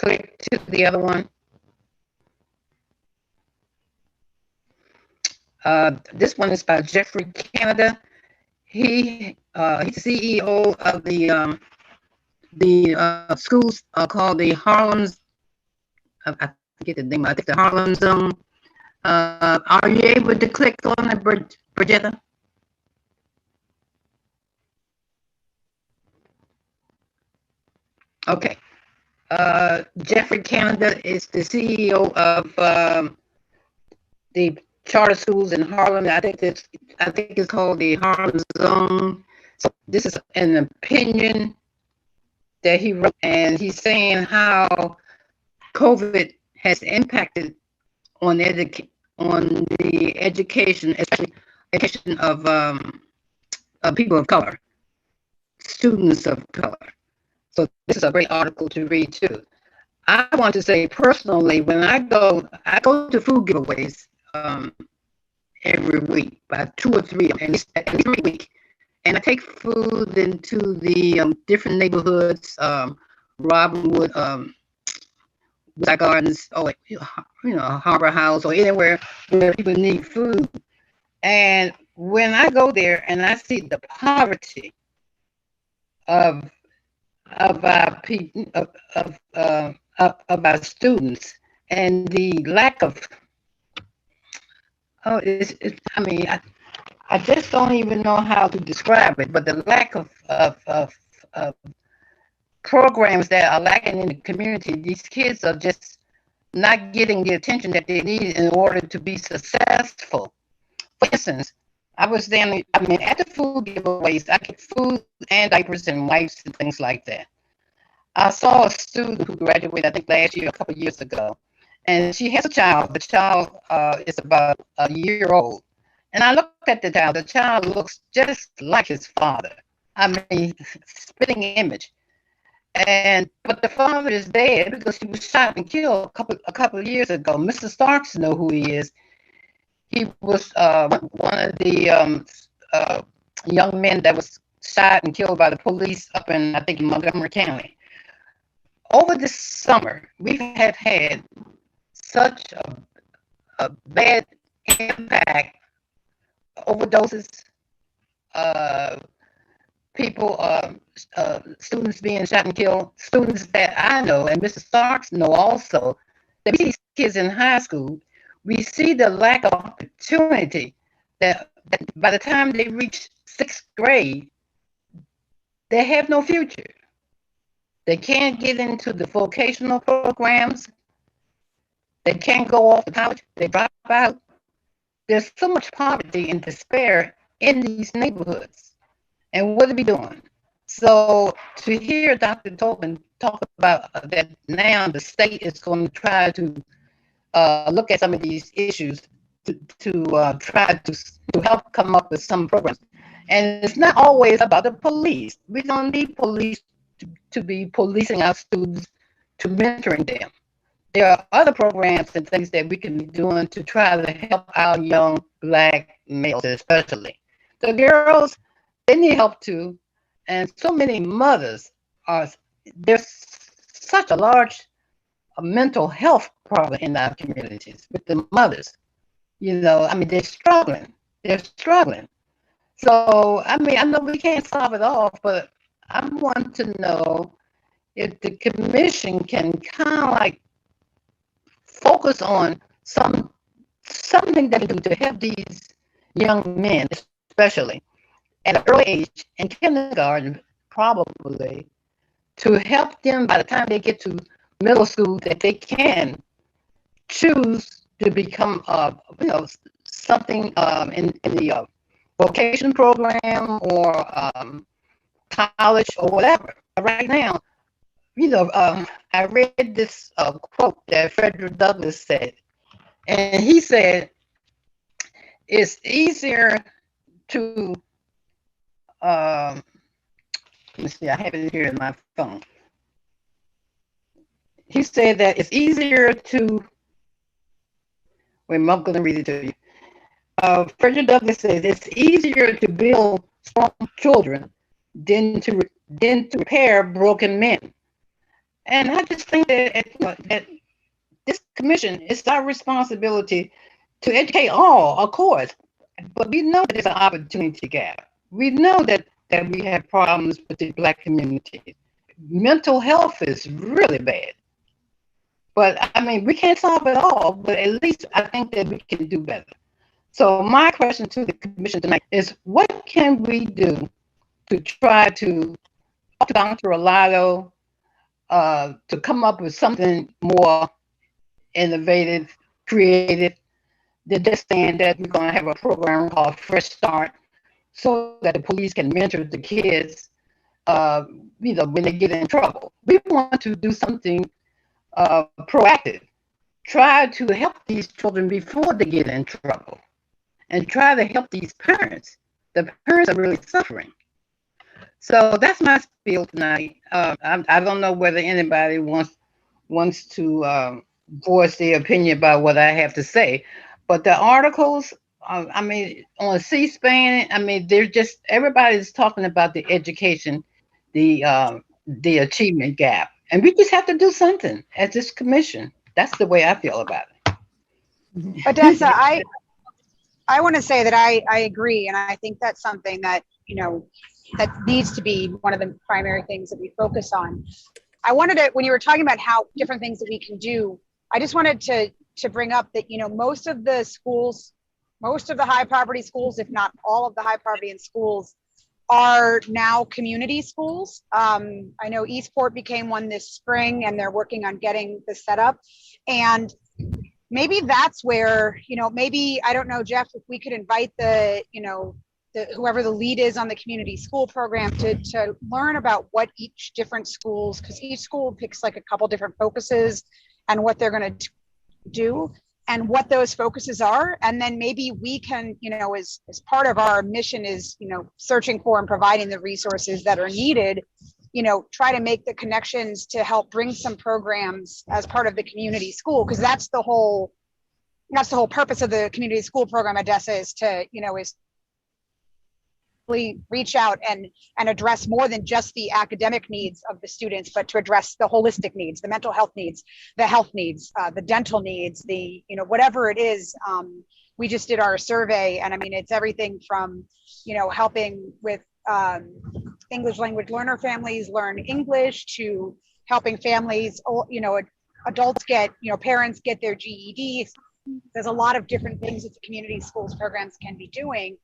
click to the other one. This one is by Jeffrey Canada. He's CEO of the schools called the Harlem's. I forget the name. I think the Harlem Zone. Are you able to click on it, Bridgetta? Okay. Jeffrey Canada is the CEO of the charter schools in Harlem. I think it's called the Harlem Zone. So this is an opinion that he wrote, and he's saying how COVID has impacted on the education, especially education of people of color, students of color. So this is a great article to read too. I want to say personally, when I go to food giveaways every week, about 2 or 3, at least every week, and I take food into the different neighborhoods, Robinwood, Woodside Gardens, or Harbor House, or anywhere where people need food. And when I go there and I see the poverty of our people, of our students, and the lack of I just don't even know how to describe it, but the lack of programs that are lacking in the community, these kids are just not getting the attention that they need in order to be successful. For instance, at the food giveaways, I get food and diapers and wipes and things like that. I saw a student who graduated, I think last year, a couple of years ago, and she has a child. The child is about a year old. And I looked at the child. The child looks just like his father. I mean, spitting image. But the father is dead because he was shot and killed a couple of years ago. Mr. Starks know who he is. He was one of the young men that was shot and killed by the police up in, I think, in Montgomery County. Over this summer, we have had such a bad impact, overdoses, people, students being shot and killed, students that I know, and Mr. Starks know also, that we see these kids in high school, we see the lack of opportunity that by the time they reach 6th grade, they have no future. They can't get into the vocational programs. They can't go off to college. They drop out. There's so much poverty and despair in these neighborhoods. And what are we doing? So to hear Dr. Tobin talk about that now the state is going to try to look at some of these issues to try to help come up with some programs. And it's not always about the police. We don't need police to be policing our students, to mentoring them. There are other programs and things that we can be doing to try to help our young Black males, especially. The girls, they need help too. And so many mothers there's such a large mental health problem in our communities with the mothers. They're struggling. So, I know we can't solve it all, but I want to know if the commission can kind of like focus on something that we do to help these young men, especially at an early age, in kindergarten, probably, to help them by the time they get to middle school, that they can choose to become, something in the vocation program or college or whatever. Right now, I read this quote that Frederick Douglass said, and he said, it's easier to, let me see, I have it here in my phone. He said that it's easier to, I'm going to read it to you. Frederick Douglass says it's easier to build strong children than to repair broken men. And I just think that this commission, it's our responsibility to educate all, of course, but we know there's an opportunity gap. We know that we have problems with the Black community. Mental health is really bad. But I mean, we can't solve it all, but at least I think that we can do better. So my question to the commission tonight is, what can we do to try to talk to Dr. Arlotto to come up with something more innovative, creative, than just saying that we're going to have a program called Fresh Start so that the police can mentor the kids, when they get in trouble. We want to do something proactive. Try to help these children before they get in trouble, and try to help these parents. The parents are really suffering. So that's my spiel tonight. I don't know whether anybody wants to voice their opinion about what I have to say, but the articles, I mean, on C-SPAN, I mean, they're just, everybody's talking about the education, the achievement gap, and we just have to do something as this commission. That's the way I feel about it. Odessa, I want to say that I agree, and I think that's something that, that needs to be one of the primary things that we focus on. I wanted to, when you were talking about how different things that we can do, I just wanted to bring up that, most of the schools, most of the high poverty schools, if not all of the high poverty in schools, are now community schools. I know Eastport became one this spring, and they're working on getting the setup. And maybe that's where, maybe, I don't know, Jeff, if we could invite whoever the lead is on the community school program to learn about what each different schools, because each school picks like a couple different focuses and what they're going to do and what those focuses are. And then maybe we can, as part of our mission is, searching for and providing the resources that are needed, try to make the connections to help bring some programs as part of the community school, because that's the whole purpose of the community school program, Odessa, is to, is reach out and address more than just the academic needs of the students, but to address the holistic needs, the mental health needs, the health needs, the dental needs, the, whatever it is. We just did our survey, and I mean, it's everything from, helping with English language learner families learn English, to helping families, adults get, parents get their GEDs. There's a lot of different things that the community schools programs can be doing.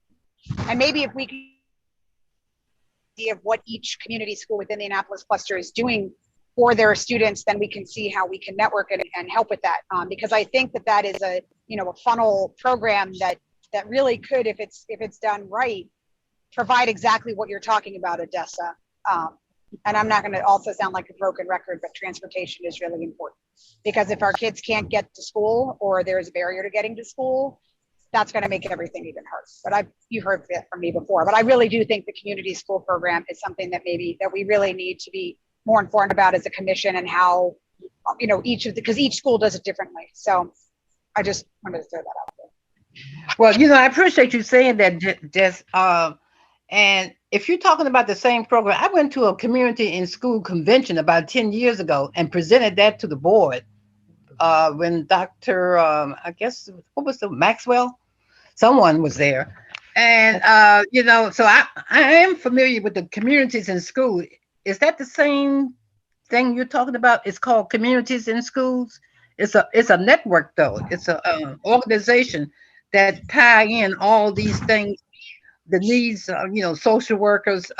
And maybe if we can see of what each community school within the Annapolis cluster is doing for their students, then we can see how we can network it and help with that. Because I think that is a funnel program that really could, if it's done right, provide exactly what you're talking about, Odessa. And I'm not going to also sound like a broken record, but transportation is really important, because if our kids can't get to school, or there's a barrier to getting to school, that's going to make everything even harder. But you've heard it from me before, but I really do think the community school program is something that that we really need to be more informed about as a commission, and how, because each school does it differently. So I just wanted to throw that out there. Well, I appreciate you saying that, Jess. And if you're talking about the same program, I went to a community in school convention about 10 years ago and presented that to the board when Dr. I guess, what was the Maxwell? Someone was there. And, so I am familiar with the communities in school. Is that the same thing you're talking about? It's called Communities in Schools. It's a network, though. It's an organization that tie in all these things, the needs, social workers,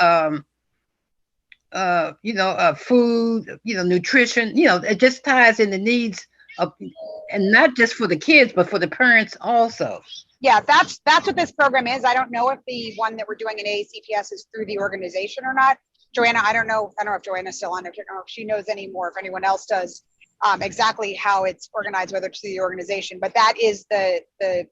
food, nutrition, it just ties in the needs of, and not just for the kids, but for the parents also. Yeah, that's what this program is. I don't know if the one that we're doing in AACPS is through the organization or not. Joanna, I don't know if Joanna's still on. I don't know if she knows anymore, if anyone else does, exactly how it's organized, whether it's through the organization, but that is the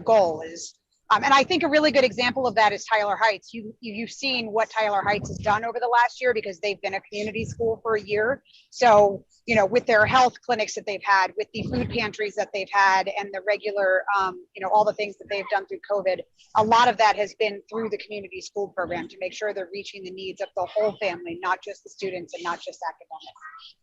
goal is. And I think a really good example of that is Tyler Heights. You've seen what Tyler Heights has done over the last year, because they've been a community school for a year. So, with their health clinics that they've had, with the food pantries that they've had, and the regular, all the things that they've done through COVID, a lot of that has been through the community school program to make sure they're reaching the needs of the whole family, not just the students and not just academics.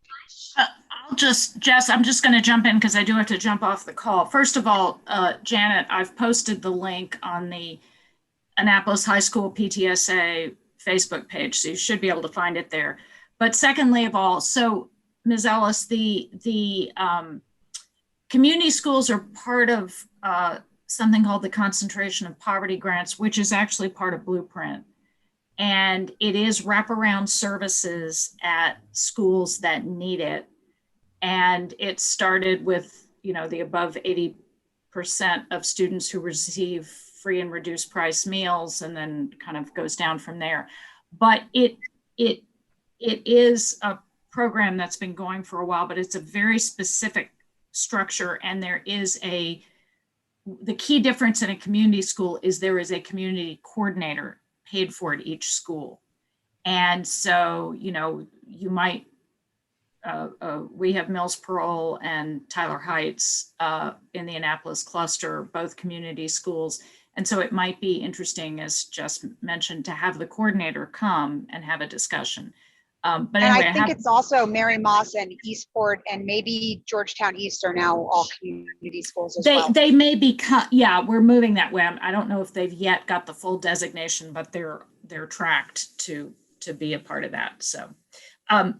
Jess, I'm just going to jump in because I do have to jump off the call. First of all, Janet, I've posted the link on the Annapolis High School PTSA Facebook page, so you should be able to find it there. But secondly of all, so Ms. Ellis, the community schools are part of something called the Concentration of Poverty Grants, which is actually part of Blueprint. And it is wraparound services at schools that need it. And it started with, you know, the above 80% of students who receive free and reduced price meals, and then kind of goes down from there. But it is a program that's been going for a while, but it's a very specific structure. And there is the key difference in a community school is there is a community coordinator paid for at each school. And so, you know, you might, we have Mills Parole and Tyler Heights in the Annapolis cluster, both community schools. And so it might be interesting, as just mentioned, to have the coordinator come and have a discussion. But anyway, and I think it's also Mary Moss and Eastport and maybe Georgetown East are now all community schools as well. They may be, yeah, we're moving that way. I don't know if they've yet got the full designation, but they're tracked to be a part of that. So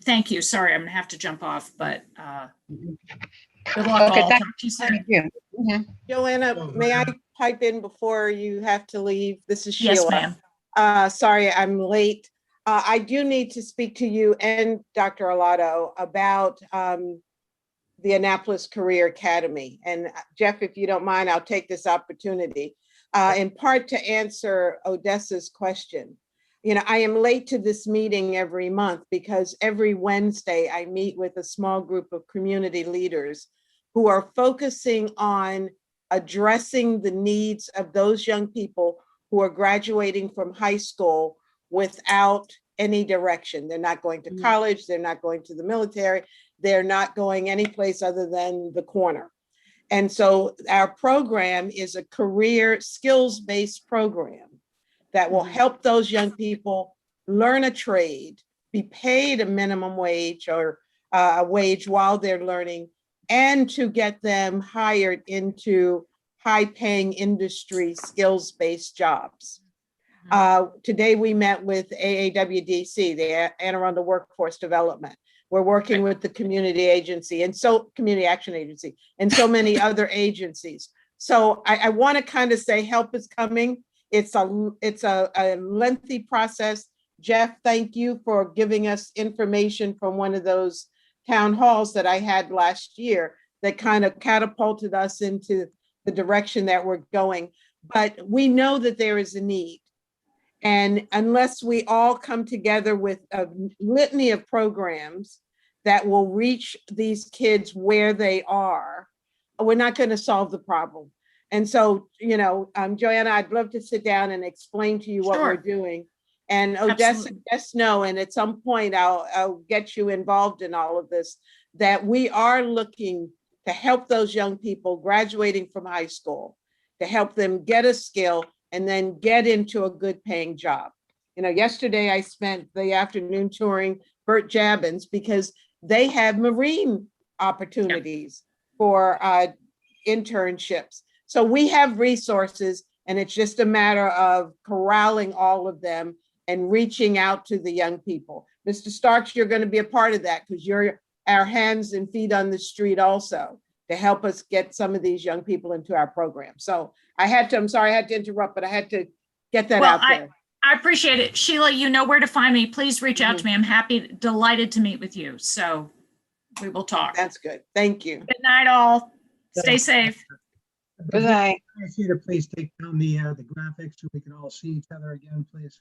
thank you. Sorry, I'm gonna have to jump off, but good luck. Okay, all. Talk to you soon. Thank you. Mhm. Joanna, may I pipe in before you have to leave? This is Sheila. Yes, ma'am. Sorry, I'm late. I do need to speak to you and Dr. Alato about the Annapolis Career Academy. And Jeff, if you don't mind, I'll take this opportunity in part to answer Odessa's question. You know, I am late to this meeting every month because every Wednesday I meet with a small group of community leaders who are focusing on addressing the needs of those young people who are graduating from high school without any direction. They're not going to college, they're not going to the military, they're not going any place other than the corner. And so our program is a career skills-based program that will help those young people learn a trade, be paid a minimum wage or a wage while they're learning, and to get them hired into high-paying industry skills-based jobs. Today we met with AAWDC, the Anne Arundel Workforce Development. We're working with the community agency and so community action agency and so many other agencies. So I want to kind of say help is coming. It's a lengthy process. Jeff, thank you for giving us information from one of those town halls that I had last year that kind of catapulted us into the direction that we're going. But we know that there is a need. And unless we all come together with a litany of programs that will reach these kids where they are, we're not going to solve the problem. And so, you know, Joanna, I'd love to sit down and explain to you what we're doing. And Odessa, just know, and at some point I'll get you involved in all of this, that we are looking to help those young people graduating from high school, to help them get a skill and then get into a good paying job. You know, yesterday I spent the afternoon touring Burt Jabbins because they have marine opportunities for internships. So we have resources and it's just a matter of corralling all of them and reaching out to the young people. Mr. Starks, you're going to be a part of that because you're our hands and feet on the street also to help us get some of these young people into our program. So I'm sorry I had to interrupt, but I had to get that out there. I appreciate it. Sheila, you know where to find me. Please reach out to me. I'm delighted to meet with you. So we will talk. That's good. Thank you. Good night, all. Stay safe. Good night. I ask you to please take down the graphics so we can all see each other again, please.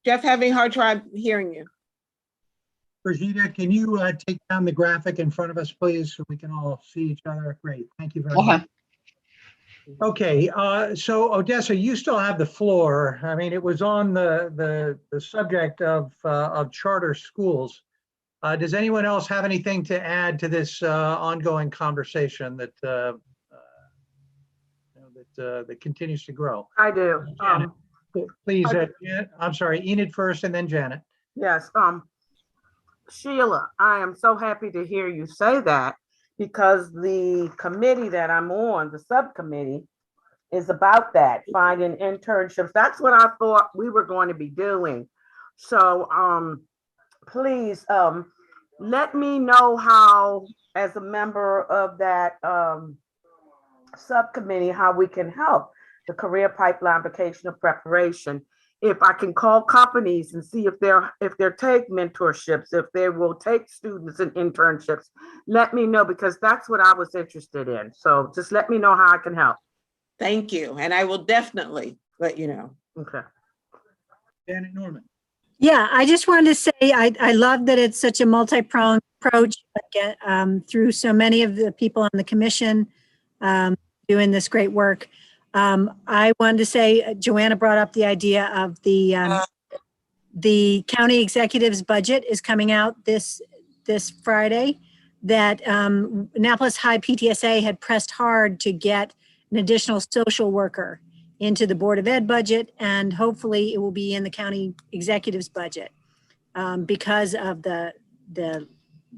Jeff, having a hard time hearing you. Brigitte, can you take down the graphic in front of us, please, so we can all see each other? Great. Thank you very much. Okay, so Odessa, you still have the floor. I mean, it was on the subject of charter schools. Does anyone else have anything to add to this ongoing conversation that that continues to grow? I do. Please, I'm sorry, Enid first and then Janet. Yes. Sheila, I am so happy to hear you say that because the committee that I'm on, the subcommittee, is about that, finding internships. That's what I thought we were going to be doing. So please let me know how, as a member of that subcommittee, how we can help the career pipeline vocational preparation. If I can call companies and see if they're take mentorships, if they will take students in internships, let me know because that's what I was interested in. So just let me know how I can help. Thank you. And I will definitely let you know. Okay. Janet Norman. Yeah, I just wanted to say, I love that it's such a multi-pronged approach again, through so many of the people on the commission doing this great work. I wanted to say, Joanna brought up the idea of the county executive's budget is coming out this Friday, that Annapolis High PTSA had pressed hard to get an additional social worker into the Board of Ed budget, and hopefully it will be in the county executive's budget because of the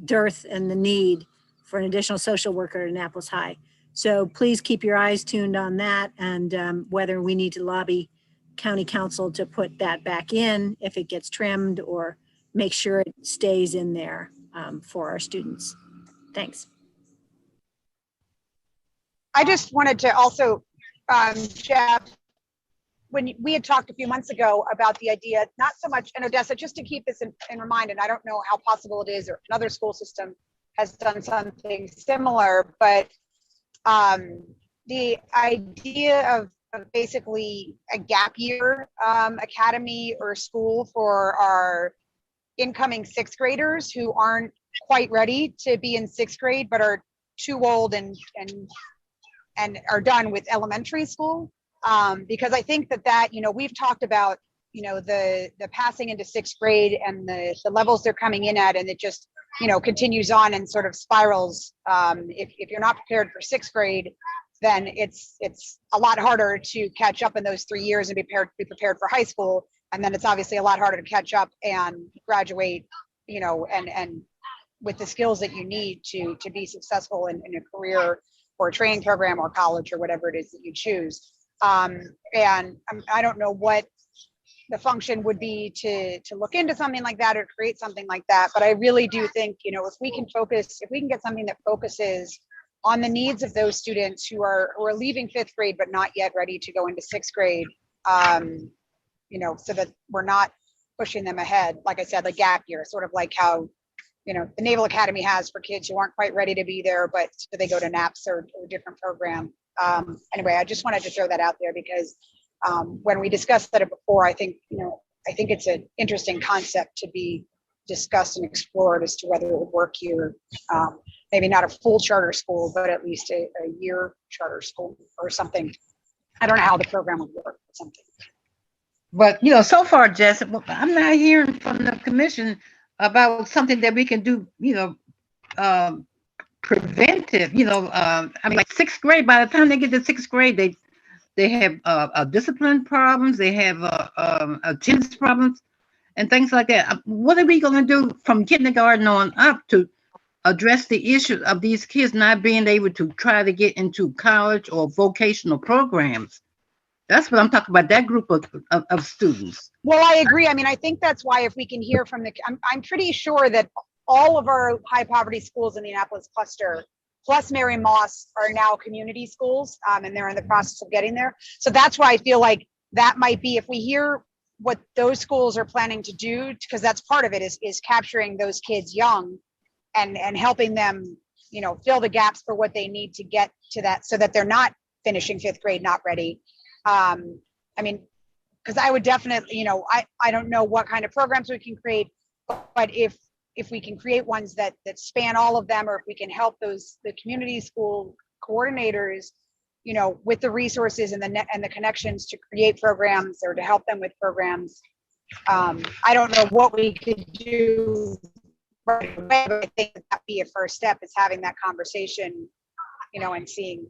dearth and the need for an additional social worker at Annapolis High. So please keep your eyes tuned on that, and whether we need to lobby county council to put that back in if it gets trimmed, or make sure it stays in there for our students. Thanks. I just wanted to also, Jeff, when we had talked a few months ago about the idea, not so much in Odessa, just to keep this in mind, and I don't know how possible it is, or another school system has done something similar, but the idea of basically a gap year academy or school for our incoming sixth graders who aren't quite ready to be in sixth grade, but are too old and are done with elementary school. Because I think that, you know, we've talked about, you know, the passing into sixth grade and the levels they're coming in at, and it just, you know, continues on and sort of spirals. If you're not prepared for sixth grade, then it's a lot harder to catch up in those 3 years and be prepared for high school. And then it's obviously a lot harder to catch up and graduate, you know, and with the skills that you need to be successful in a career or a training program or college or whatever it is that you choose. And I don't know what the function would be to look into something like that or create something like that. But I really do think, you know, if we can get something that focuses on the needs of those students who are leaving fifth grade but not yet ready to go into sixth grade, you know, so that we're not pushing them ahead, like I said, like gap year, sort of like how, you know, the Naval Academy has for kids who aren't quite ready to be there, but so they go to NAPS or a different program. Anyway, I just wanted to throw that out there because when we discussed that before, I think it's an interesting concept to be discussed and explored as to whether it would work here. Maybe not a full charter school, but at least a year charter school or something. I don't know how the program would work, but something. But, you know, so far, Jess, I'm not hearing from the commission about something that we can do, you know, preventive, you know, I mean, like sixth grade, by the time they get to sixth grade, they have discipline problems, they have attendance problems and things like that. What are we going to do from kindergarten on up to address the issue of these kids not being able to try to get into college or vocational programs? That's what I'm talking about, that group of students. Well, I agree. I mean, I think that's why if we can hear from I'm pretty sure that all of our high poverty schools in the Annapolis cluster, plus Mary Moss, are now community schools, and they're in the process of getting there. So that's why I feel like that might be, if we hear what those schools are planning to do, because that's part of it, is capturing those kids young and helping them, you know, fill the gaps for what they need to get to that, so that they're not finishing fifth grade not ready. I mean, because I would definitely, you know, I don't know what kind of programs we can create, but if we can create ones that span all of them, or if we can help the community school coordinators, you know, with the resources and the connections to create programs or to help them with programs. I don't know what we could do right away, but I think that'd be a first step, is having that conversation, you know, and seeing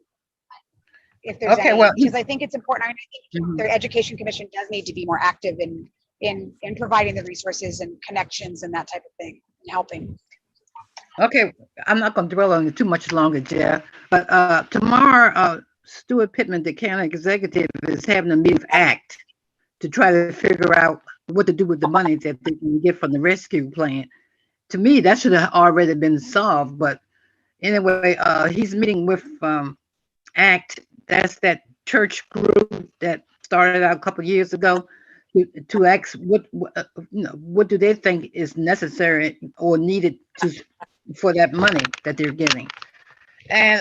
if there's any, because I think it's important. I think the Education Commission does need to be more active in providing the resources and connections and that type of thing. helping. Okay, I'm not going to dwell on it too much longer, Jeff. But tomorrow, Stuart Pittman, the county executive, is having a meeting with ACT to try to figure out what to do with the money that they can get from the rescue plan. To me, that should have already been solved. But anyway, he's meeting with ACT. That's that church group that started out a couple of years ago to ask what do they think is necessary or needed for that money that they're getting. And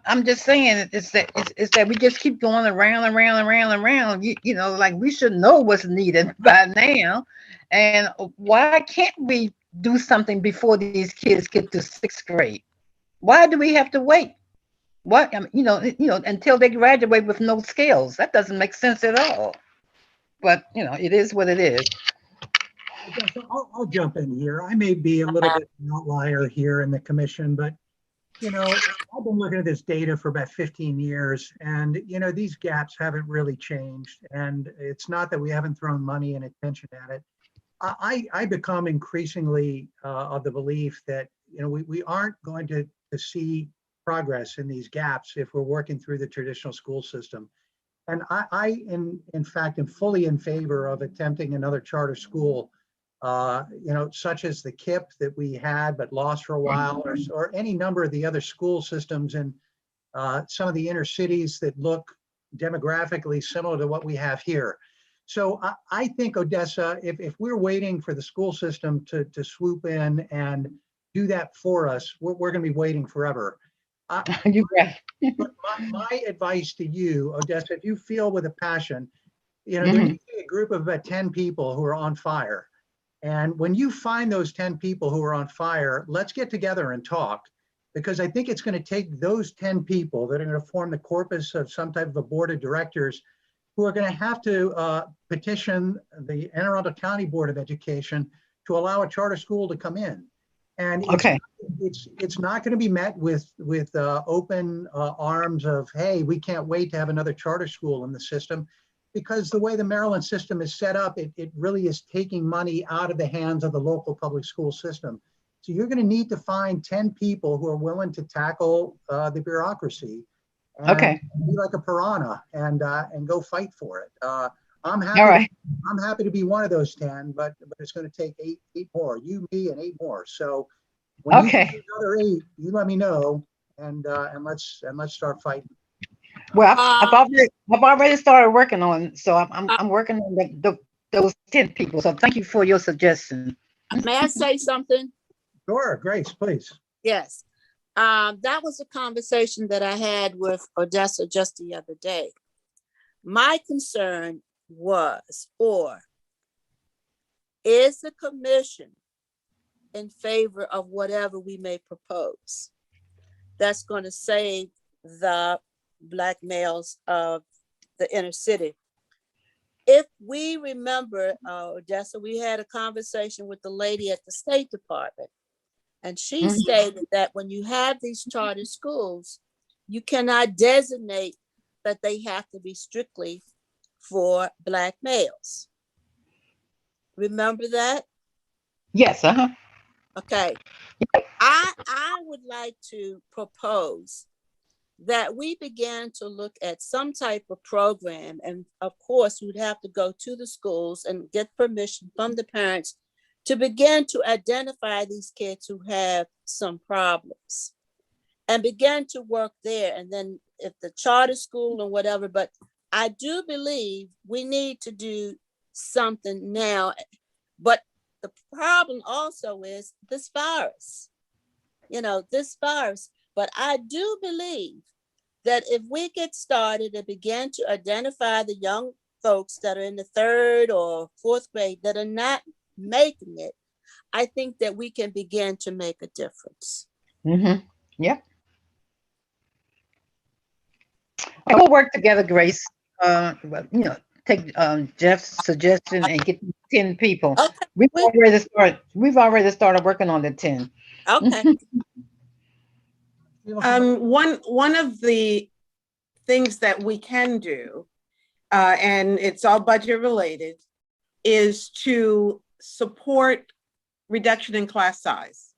I'm just saying it's that we just keep going around and around and around and around. Like we should know what's needed by now. And why can't we do something before these kids get to 6th grade? Why do we have to wait? What until they graduate with no skills? That doesn't make sense at all. But it is what it is. I'll jump in here. I may be a little bit an outlier here in the commission, but I've been looking at this data for about 15 years, and these gaps haven't really changed. And it's not that we haven't thrown money and attention at it. I become increasingly of the belief that we aren't going to see progress in these gaps if we're working through the traditional school system. And I in fact, am fully in favor of attempting another charter school, such as the KIP that we had but lost for a while, or any number of the other school systems in some of the inner cities that look demographically similar to what we have here. So I think, Odessa, if we're waiting for the school system to swoop in and do that for us, we're going to be waiting forever. You're right. My advice to you, Odessa, if you feel with a passion, there needs to be a group of about 10 people who are on fire. And when you find those 10 people who are on fire, let's get together and talk, because I think it's going to take those 10 people that are going to form the corpus of some type of a board of directors who are going to have to petition the Anne Arundel County Board of Education to allow a charter school to come in. And it's not going to be met with open arms of, hey, we can't wait to have another charter school in the system, because the way the Maryland system is set up, it really is taking money out of the hands of the local public school system. So you're going to need to find 10 people who are willing to tackle the bureaucracy and be like a piranha and go fight for it. I'm happy to be one of those 10, but it's going to take eight more, you, me, and 8 more. So when you get another 8, you let me know, and let's start fighting. Well, I've already started working on it, so I'm working on those 10 people. So thank you for your suggestion. May I say something? Sure, Grace, please. Yes. That was a conversation that I had with Odessa just the other day. My concern was, or is the commission in favor of whatever we may propose that's going to save the Black males of the inner city? If we remember, Odessa, we had a conversation with the lady at the State Department, and she stated that when you have these charter schools, you cannot designate that they have to be strictly for Black males. Remember that? Yes. Okay. I would like to propose that we began to look at some type of program, and of course we'd have to go to the schools and get permission from the parents to begin to identify these kids who have some problems and begin to work there. And then if the charter school and whatever, but I do believe we need to do something now. But the problem also is this virus, this virus. But I do believe that if we get started and begin to identify the young folks that are in the 3rd or 4th grade that are not making it, I think that we can begin to make a difference. Yep. We'll work together, Grace. Take Jeff's suggestion and get 10 people. Okay. We've already started working on the 10. Okay. One of the things that we can do, and it's all budget related, is to support reduction in class size.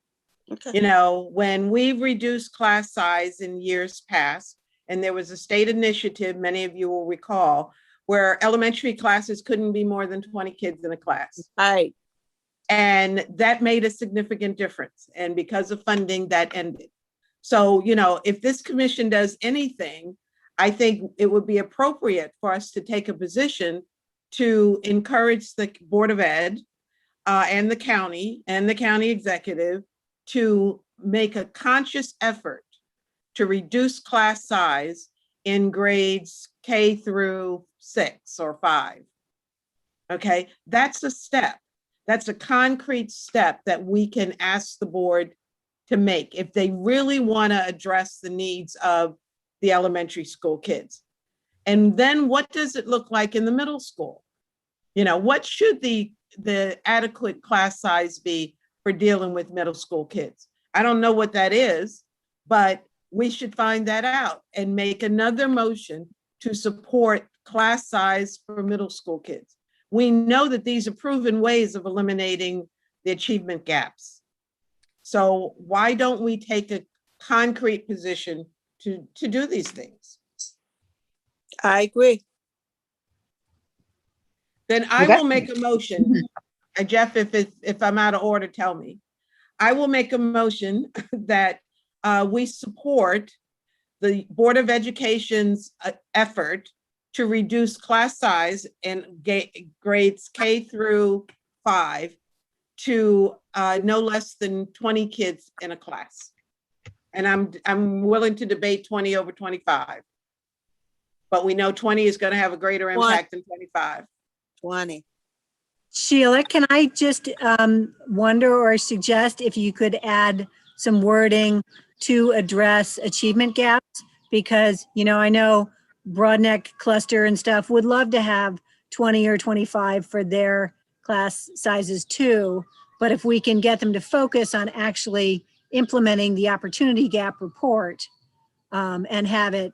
Okay. You know, when we've reduced class size in years past, and there was a state initiative, many of you will recall, where elementary classes couldn't be more than 20 kids in a class. Right. And that made a significant difference. And because of funding, that ended. So, you know, if this commission does anything, I think it would be appropriate for us to take a position to encourage the Board of Ed and the county executive to make a conscious effort to reduce class size in grades K through 6 or 5. Okay, that's a step. That's a concrete step that we can ask the board to make if they really want to address the needs of the elementary school kids. And then what does it look like in the middle school? You know, what should the adequate class size be for dealing with middle school kids? I don't know what that is, but we should find that out and make another motion to support class size for middle school kids. We know that these are proven ways of eliminating the achievement gaps. So why don't we take a concrete position to do these things? I agree. Then I will make a motion. Jeff, if I'm out of order, tell me. I will make a motion that we support the Board of Education's effort to reduce class size in grades K through 5 to no less than 20 kids in a class. And I'm willing to debate 20 over 25. But we know 20 is going to have a greater impact than 25. 20. Sheila, can I just wonder or suggest if you could add some wording to address achievement gaps? Because, you know, I know Broadneck cluster and stuff would love to have 20 or 25 for their class sizes too. But if we can get them to focus on actually implementing the opportunity gap report and have it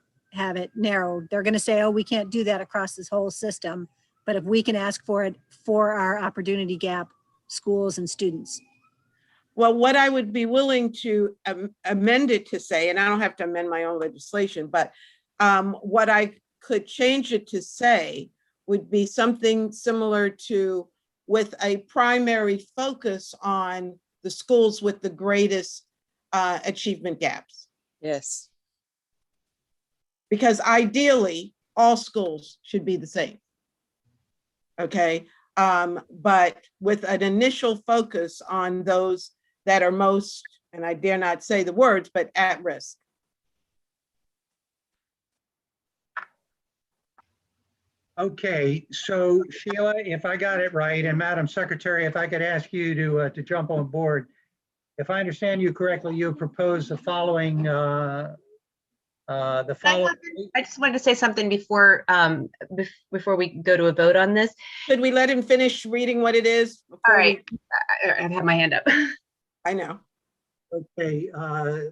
narrowed, they're going to say, oh, we can't do that across this whole system. But if we can ask for it for our opportunity gap schools and students. Well, what I would be willing to amend it to say, and I don't have to amend my own legislation, but what I could change it to say would be something similar to with a primary focus on the schools with the greatest achievement gaps. Yes. Because ideally, all schools should be the same. Okay, but with an initial focus on those that are most, and I dare not say the words, but at risk. Okay, so Sheila, if I got it right, and Madam Secretary, if I could ask you to jump on board. If I understand you correctly, you propose the following I just wanted to say something before we go to a vote on this. Should we let him finish reading what it is? All right, I've had my hand up. I know. Okay,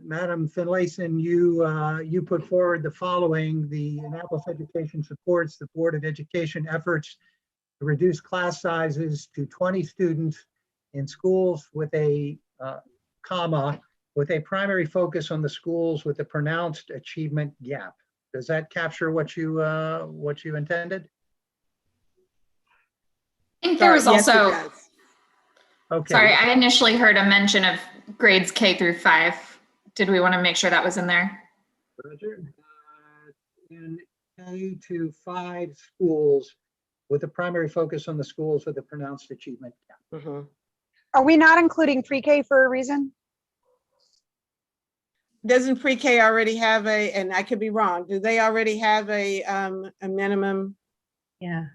Madam Finlayson, you put forward the following: the Annapolis Education supports the Board of Education efforts to reduce class sizes to 20 students in schools with a with a primary focus on the schools with a pronounced achievement gap. Does that capture what you intended? I think there was Yes, it also, does. Okay. sorry, I initially heard a mention of grades K through 5. Did we want to make sure that was in there? Roger. In K to 5 schools with a primary focus on the schools with a pronounced achievement gap. Mhm. Are we not including pre-K for a reason? Doesn't pre-K already have and I could be wrong, do they already have a minimum? Yeah,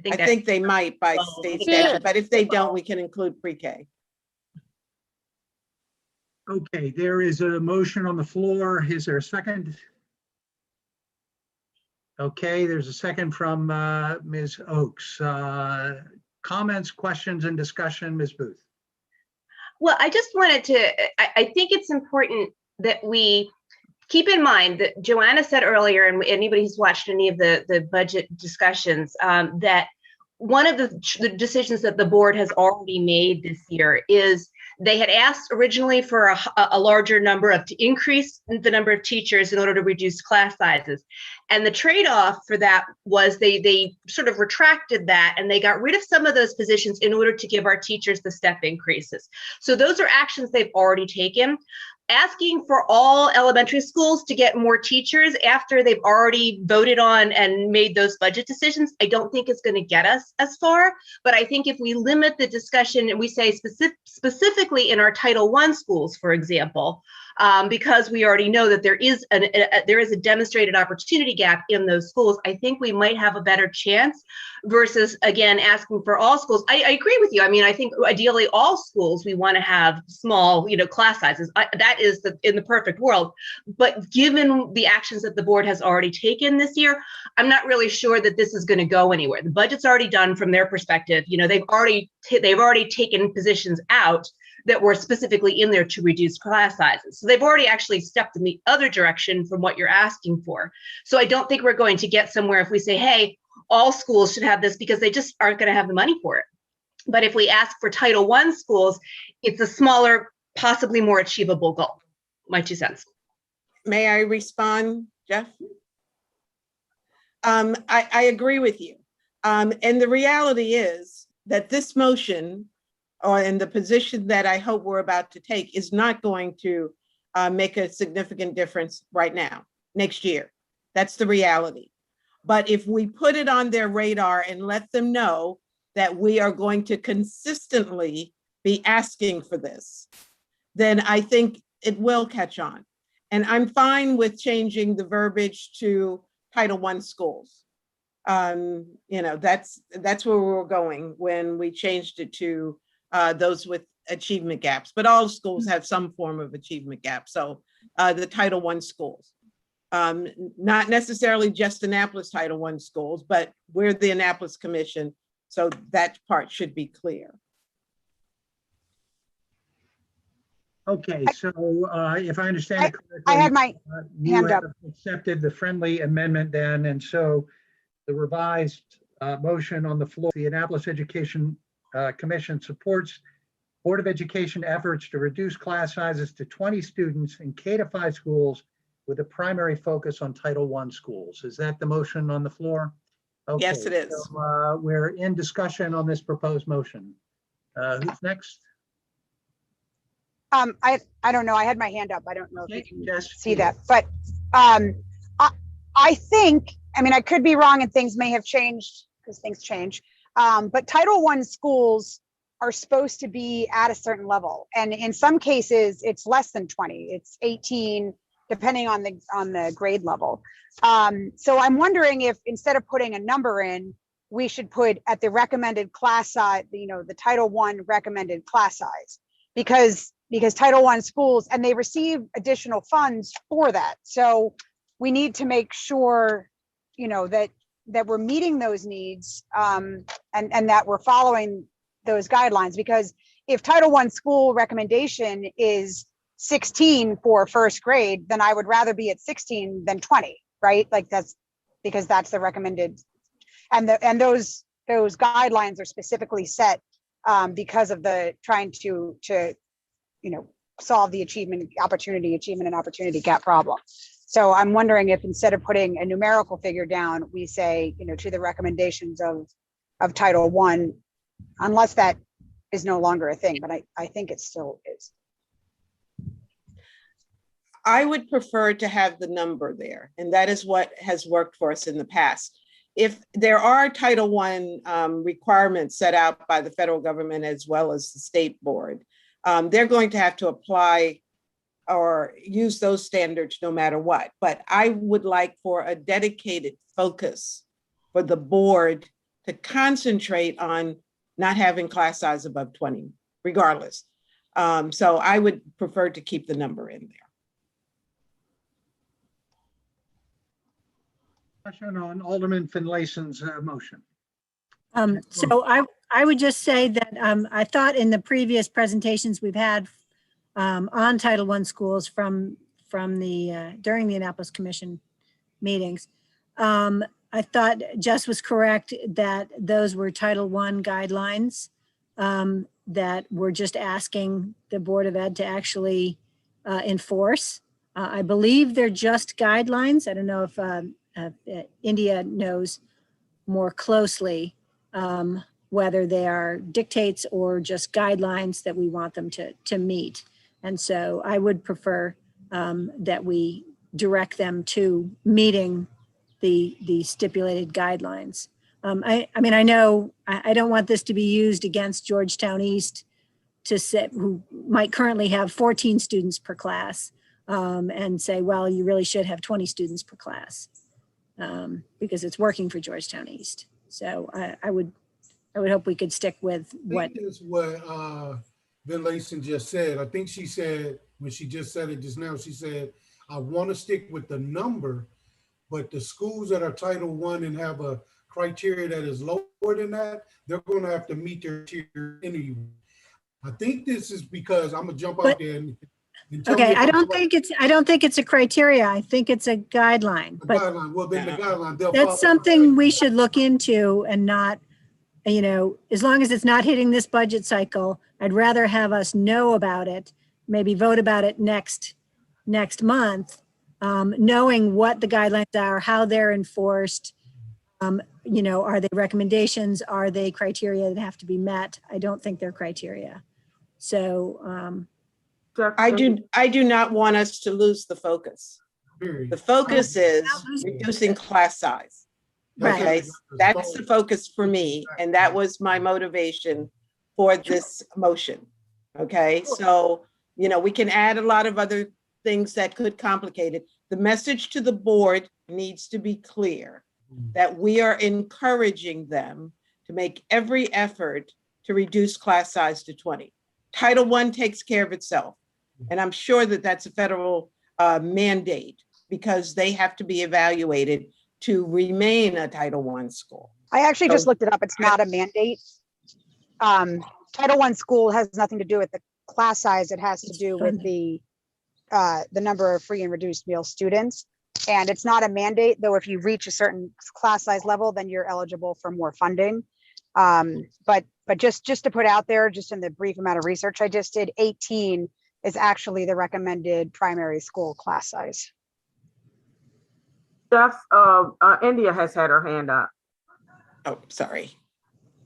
I think they might by state statute, but if they don't, we can include pre-K. Okay, there is a motion on the floor. Is there a second? Okay, there's a second from Ms. Oakes. Comments, questions, and discussion, Ms. Booth. Well, I just wanted to, I think it's important that we keep in mind that Joanna said earlier, and anybody who's watched any of the budget discussions, that one of the decisions that the board has already made this year is they had asked originally for a larger number to increase the number of teachers in order to reduce class sizes. And the trade-off for that was they sort of retracted that and they got rid of some of those positions in order to give our teachers the step increases. So those are actions they've already taken. Asking for all elementary schools to get more teachers after they've already voted on and made those budget decisions, I don't think is going to get us as far. But I think if we limit the discussion and we say specifically in our Title I schools, for example, because we already know that there is a demonstrated opportunity gap in those schools, I think we might have a better chance versus, again, asking for all schools. I agree with you. I mean, I think ideally all schools, we want to have small, class sizes. That is in the perfect world. But given the actions that the board has already taken this year, I'm not really sure that this is going to go anywhere. The budget's already done from their perspective. They've already taken positions out that were specifically in there to reduce class sizes. So they've already actually stepped in the other direction from what you're asking for. So I don't think we're going to get somewhere if we say, hey, all schools should have this, because they just aren't going to have the money for it. But if we ask for Title I schools, it's a smaller, possibly more achievable goal. My 2 cents. May I respond, Jeff? I agree with you. And the reality is that this motion, or in the position that I hope we're about to take, is not going to make a significant difference right now, next year. That's the reality. But if we put it on their radar and let them know that we are going to consistently be asking for this, then I think it will catch on. And I'm fine with changing the verbiage to Title I schools. That's where we were going when we changed it to those with achievement gaps, but all schools have some form of achievement gap. So the Title I schools, not necessarily just Annapolis Title I schools, but we're the Annapolis Commission. So that part should be clear. Okay, so if I understand it correctly, I had my you hand have up. accepted the friendly amendment then, and so the revised motion on the floor, the Annapolis Education Commission supports Board of Education efforts to reduce class sizes to 20 students in K-5 schools with a primary focus on Title I schools. Is that the motion on the floor? Okay, Yes, it is. So, we're in discussion on this proposed motion. Who's next? I don't know. I had my hand up. I don't know if you can Yes. see that, but I think, I mean, I could be wrong and things may have changed because things change. But Title I schools are supposed to be at a certain level. And in some cases, it's less than 20, it's 18, depending on the grade level. So I'm wondering if instead of putting a number in, we should put at the recommended class size, the Title I recommended class size, because Title I schools, and they receive additional funds for that. So we need to make sure, that we're meeting those needs and that we're following those guidelines. Because if Title I school recommendation is 16 for first grade, then I would rather be at 16 than 20, right? Like that's because that's the recommended, and those guidelines are specifically set because of the trying to solve the achievement and opportunity gap problem. So I'm wondering if instead of putting a numerical figure down, we say, to the recommendations of Title I, unless that is no longer a thing, but I think it still is. I would prefer to have the number there, and that is what has worked for us in the past. If there are Title I requirements set out by the federal government as well as the state board, they're going to have to apply or use those standards no matter what. But I would like for a dedicated focus for the board to concentrate on not having class size above 20, regardless. So I would prefer to keep the number in there. Question on Alderman Finlayson's motion. So I would just say that I thought in the previous presentations we've had on Title I schools from the during the Annapolis Commission meetings, I thought Jess was correct that those were Title I guidelines that we're just asking the Board of Ed to actually enforce. I believe they're just guidelines. I don't know if India knows more closely whether they are dictates or just guidelines that we want them to meet. And so I would prefer that we direct them to meeting the stipulated guidelines. I mean, I know I don't want this to be used against Georgetown East to say, who might currently have 14 students per class and say, well, you really should have 20 students per class because it's working for Georgetown East. So I would hope we could stick with what. I think that's what Williamson just said. I think she said, when she just said it just now, she said, I want to stick with the number, but the schools that are Title I and have a criteria that is lower than that, they're going to have to meet their tier anyway. I think this is because I'm gonna jump out there and tell Okay, me if I I'm don't right. think it's a criteria. I think it's a guideline. The But guideline. Well, then the guideline. They'll follow that's something we should look into and not, you know, as long as it's not hitting this budget cycle, I'd rather have us know about it, maybe vote about it next month, knowing what the guidelines are, how they're enforced. You know, are they recommendations? Are they criteria that have to be met? I don't think they're criteria. So I do not want us to lose the focus. period. The focus is reducing class size. Right. Okay, that's the focus for me, and that was my motivation for this motion. Okay, so, you know, we can add a lot of other things that could complicate it. The message to the board needs to be clear that we are encouraging them to make every effort to reduce class size to 20. Title I takes care of itself. And I'm sure that that's a federal mandate because they have to be evaluated to remain a Title I school. I actually just looked it up. It's not a mandate. Title I school has nothing to do with the class size. It has to do with the number of free and reduced meal students. And it's not a mandate, though. If you reach a certain class size level, then you're eligible for more funding. But just to put out there, just in the brief amount of research I just did, 18 is actually the recommended primary school class size. Jeff, India has had her hand up. Oh, sorry.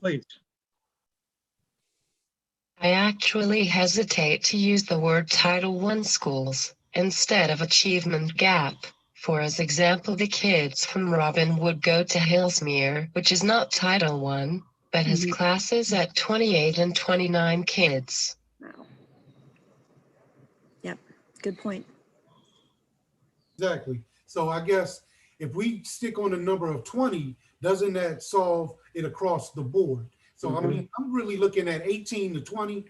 Please. I actually hesitate to use the word Title I schools instead of achievement gap. For as example, the kids from Robin would go to Hillsmere, which is not Title I, but has classes at 28 and 29 kids. wow. Yep, good point. Exactly. So I guess if we stick on the number of 20, doesn't that solve it across the board? So I mean, I'm really looking at 18 to 20.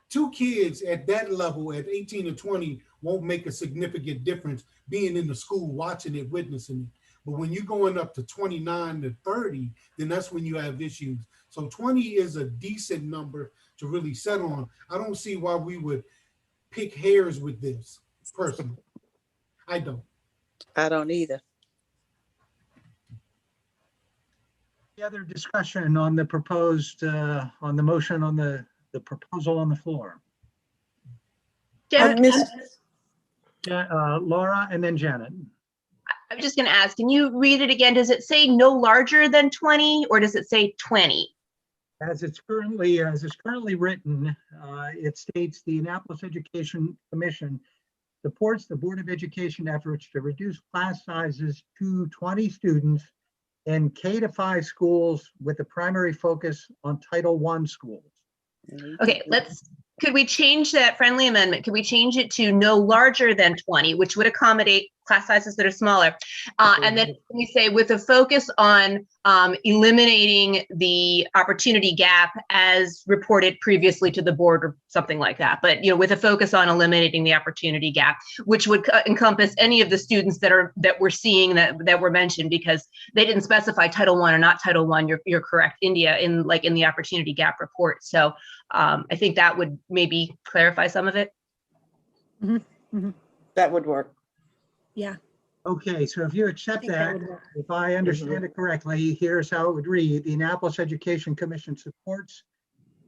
Two kids at that level at 18 to 20 won't make a significant difference being in the school, watching it, witnessing it. But when you're going up to 29 to 30, then that's when you have issues. So 20 is a decent number to really settle on. I don't see why we would pick hairs with this personally. I don't. I don't either. Any other discussion on the proposed, on the motion, on the proposal on the floor? Laura and then Janet. I'm just going to ask, can you read it again? Does it say no larger than 20 or does it say 20? As it's currently written, it states the Annapolis Education Commission supports the Board of Education efforts to reduce class sizes to 20 students in K-5 schools with a primary focus on Title I schools. Okay, could we change that friendly amendment? Could we change it to no larger than 20, which would accommodate class sizes that are smaller? And then we say with a focus on eliminating the opportunity gap as reported previously to the board or something like that. But, you know, with a focus on eliminating the opportunity gap, which would encompass any of the students that we're seeing that were mentioned, because they didn't specify Title I or not Title I. You're correct, India, in the opportunity gap report. So I think that would maybe clarify some of it. That would work. Yeah. Okay, so if you I accept think that, would work. if I understand it correctly, here's how it would read. The Annapolis Education Commission supports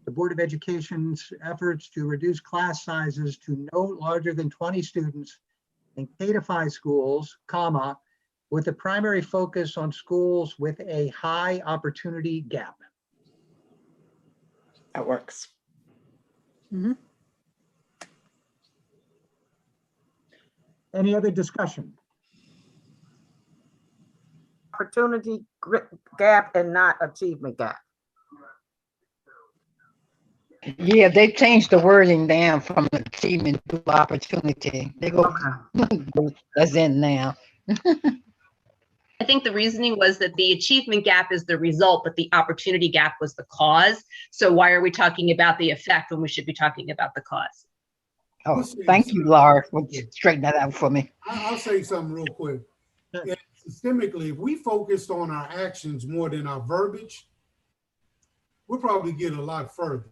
the Board of Education's efforts to reduce class sizes to no larger than 20 students in K-5 schools, comma, with a primary focus on schools with a high opportunity gap. That works. Mhm. Any other discussion? Opportunity gap and not achievement gap. Yeah, they changed the wording down from achievement to opportunity. They go, that's in now. I think the reasoning was that the achievement gap is the result, but the opportunity gap was the cause. So why are we talking about the effect when we should be talking about the cause? Oh, thank you, Laura, for straightening that out for me. I'll say something real quick. Systemically, if we focused on our actions more than our verbiage, we'll probably get a lot further.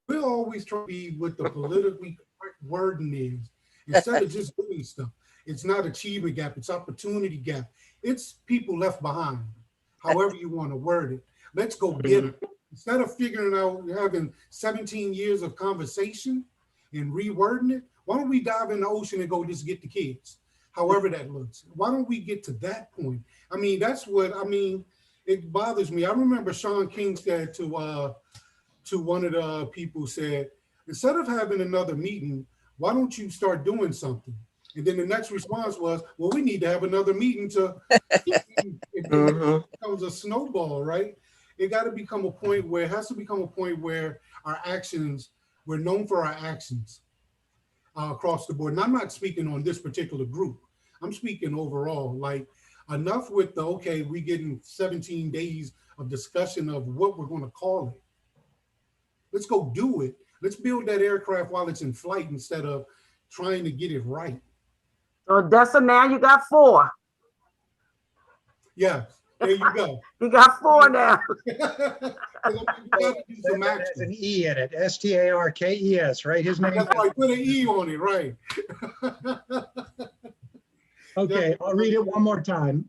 We'll always try to be what the politically correct wording is instead of just doing stuff. It's not achievement gap, it's opportunity gap. It's people left behind, however you want to word it. Let's go get it. Instead of figuring out, having 17 years of conversation and rewording it, why don't we dive in the ocean and go just get the kids, however that looks. Why don't we get to that point? I mean, that's what, I mean, it bothers me. I remember Sean King said to one of the people said, instead of having another meeting, why don't you start doing something? And then the next response was, well, we need to have another meeting to, it becomes a snowball, right? It got to become a point where, it has to become a point where our actions, we're known for our actions across the board. And I'm not speaking on this particular group. I'm speaking overall, like enough with the, okay, we getting 17 days of discussion of what we're going to call it. Let's go do it. Let's build that aircraft while it's in flight instead of trying to get it right. So Dessa, now you got 4. Yeah, there you go. You got 4 now. That has an E in it, STARKES, right? His name. That's right, put an E on it, right? Okay, I'll read it one more time.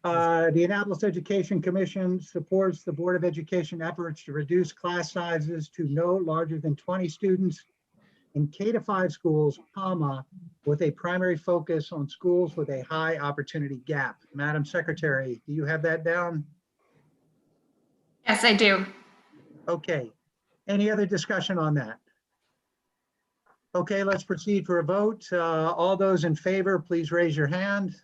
The Annapolis Education Commission supports the Board of Education efforts to reduce class sizes to no larger than 20 students in K-5 schools, comma, with a primary focus on schools with a high opportunity gap. Madam Secretary, do you have that down? Yes, I do. Okay. Any other discussion on that? Okay, let's proceed for a vote. All those in favor, please raise your hand.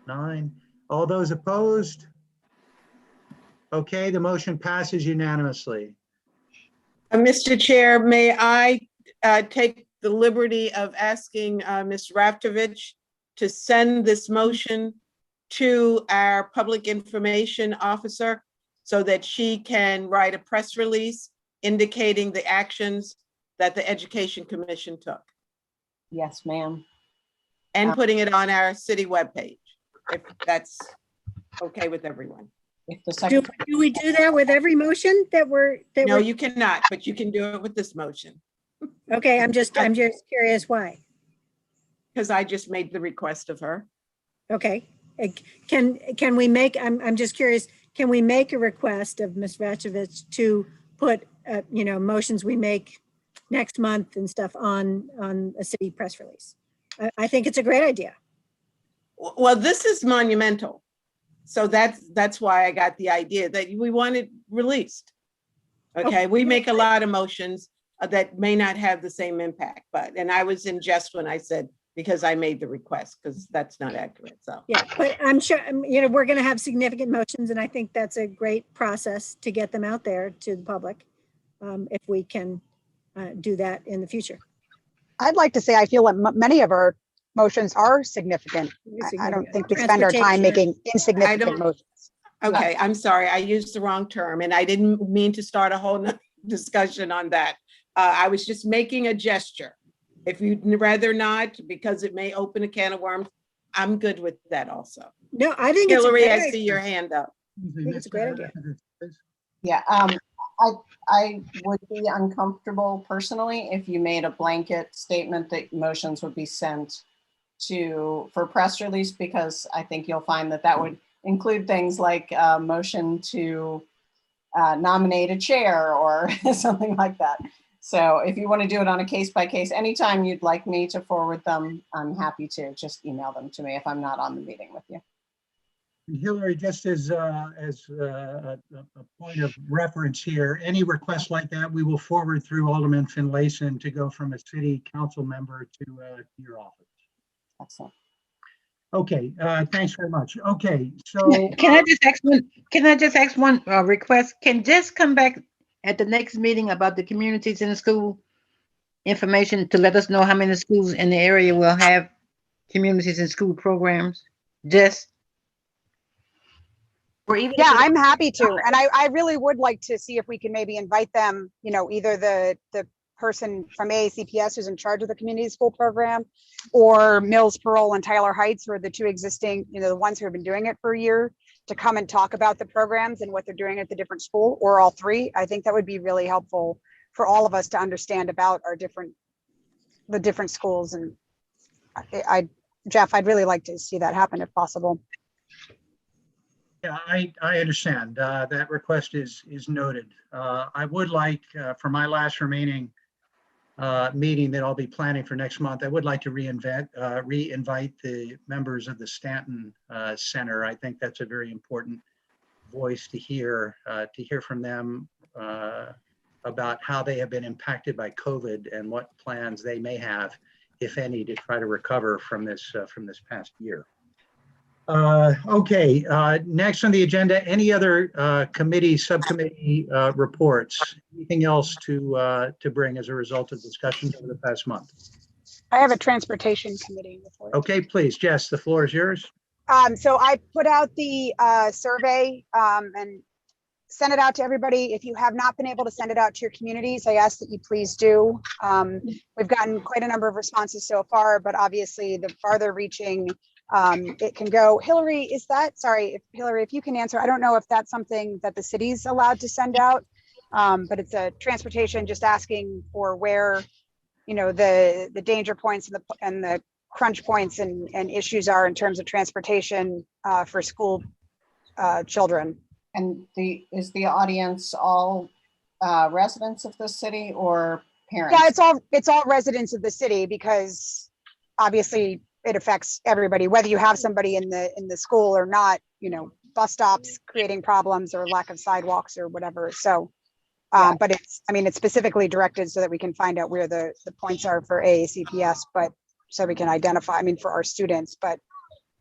Nine. All those opposed? Okay, the motion passes unanimously. Mr. Chair, may I take the liberty of asking Ms. Raftovich to send this motion to our public information officer so that she can write a press release indicating the actions that the Education Commission took? Yes, ma'am. And putting it on our city webpage, if that's okay with everyone. If the Do we do that with every motion that we're? No, you cannot, but you can do it with this motion. Okay, I'm just curious why. Because I just made the request of her. Okay, can we make, I'm just curious, can we make a request of Ms. Rachovich to put, motions we make next month and stuff on a city press release? I think it's a great idea. Well, this is monumental. So that's why I got the idea that we want it released. Okay, we make a lot of motions that may not have the same impact, and I was in jest when I said, because I made the request, because that's not accurate, so. Yeah, but I'm sure, we're gonna have significant motions, and I think that's a great process to get them out there to the public, if we can do that in the future. I'd like to say, I feel that many of our motions are significant. I don't think we spend our time making insignificant motions. Okay, I'm sorry, I used the wrong term, and I didn't mean to start a whole discussion on that. I was just making a gesture. If you'd rather not, because it may open a can of worms, I'm good with that also. No, I think Hillary, it's I see your hand up. I think it's a great idea. Yeah, I would be uncomfortable personally if you made a blanket statement that motions would be sent for press release, because I think you'll find that would include things like a motion to nominate a chair or something like that. So if you want to do it on a case by case, anytime you'd like me to forward them, I'm happy to. Just email them to me if I'm not on the meeting with you. Hillary, just as a point of reference here, any request like that, we will forward through Alderman Finlayson to go from a city council member to your office. Excellent. Okay, thanks very much. Okay, so Can I just ask one? Can I just ask one request? Can Jess come back at the next meeting about the communities in the school information to let us know how many schools in the area will have communities and school programs? Jess? Or even yeah, I'm happy to. And I really would like to see if we can maybe invite them, either the person from AACPS who's in charge of the community school program, or Mills, Parole, and Tyler Heights, who are the two existing, the ones who have been doing it for a year, to come and talk about the programs and what they're doing at the different school, or all three. I think that would be really helpful for all of us to understand about the different schools. And Jeff, I'd really like to see that happen if possible. yeah, I understand. That request is noted. I would like, for my last remaining meeting that I'll be planning for next month, I would like to re-invite the members of the Stanton Center. I think that's a very important voice to hear from them about how they have been impacted by COVID and what plans they may have, if any, to try to recover from this past year. Okay, next on the agenda, any other committee, subcommittee reports? Anything else to bring as a result of discussions over the past month? I have a transportation committee report. Okay, please, Jess, the floor is yours. So I put out the survey and sent it out to everybody. If you have not been able to send it out to your communities, I ask that you please do. We've gotten quite a number of responses so far, but obviously the farther reaching it can go. Hillary, Hillary, if you can answer, I don't know if that's something that the city's allowed to send out, but it's a transportation, just asking for where, the danger points and the crunch points and issues are in terms of transportation for school children. And is the audience all residents of the city or parents? Yeah, it's all residents of the city, because obviously it affects everybody, whether you have somebody in the school or not, bus stops creating problems or lack of sidewalks or whatever. So, but it's specifically directed so that we can find out where the points are for AACPS, but so we can identify, for our students, but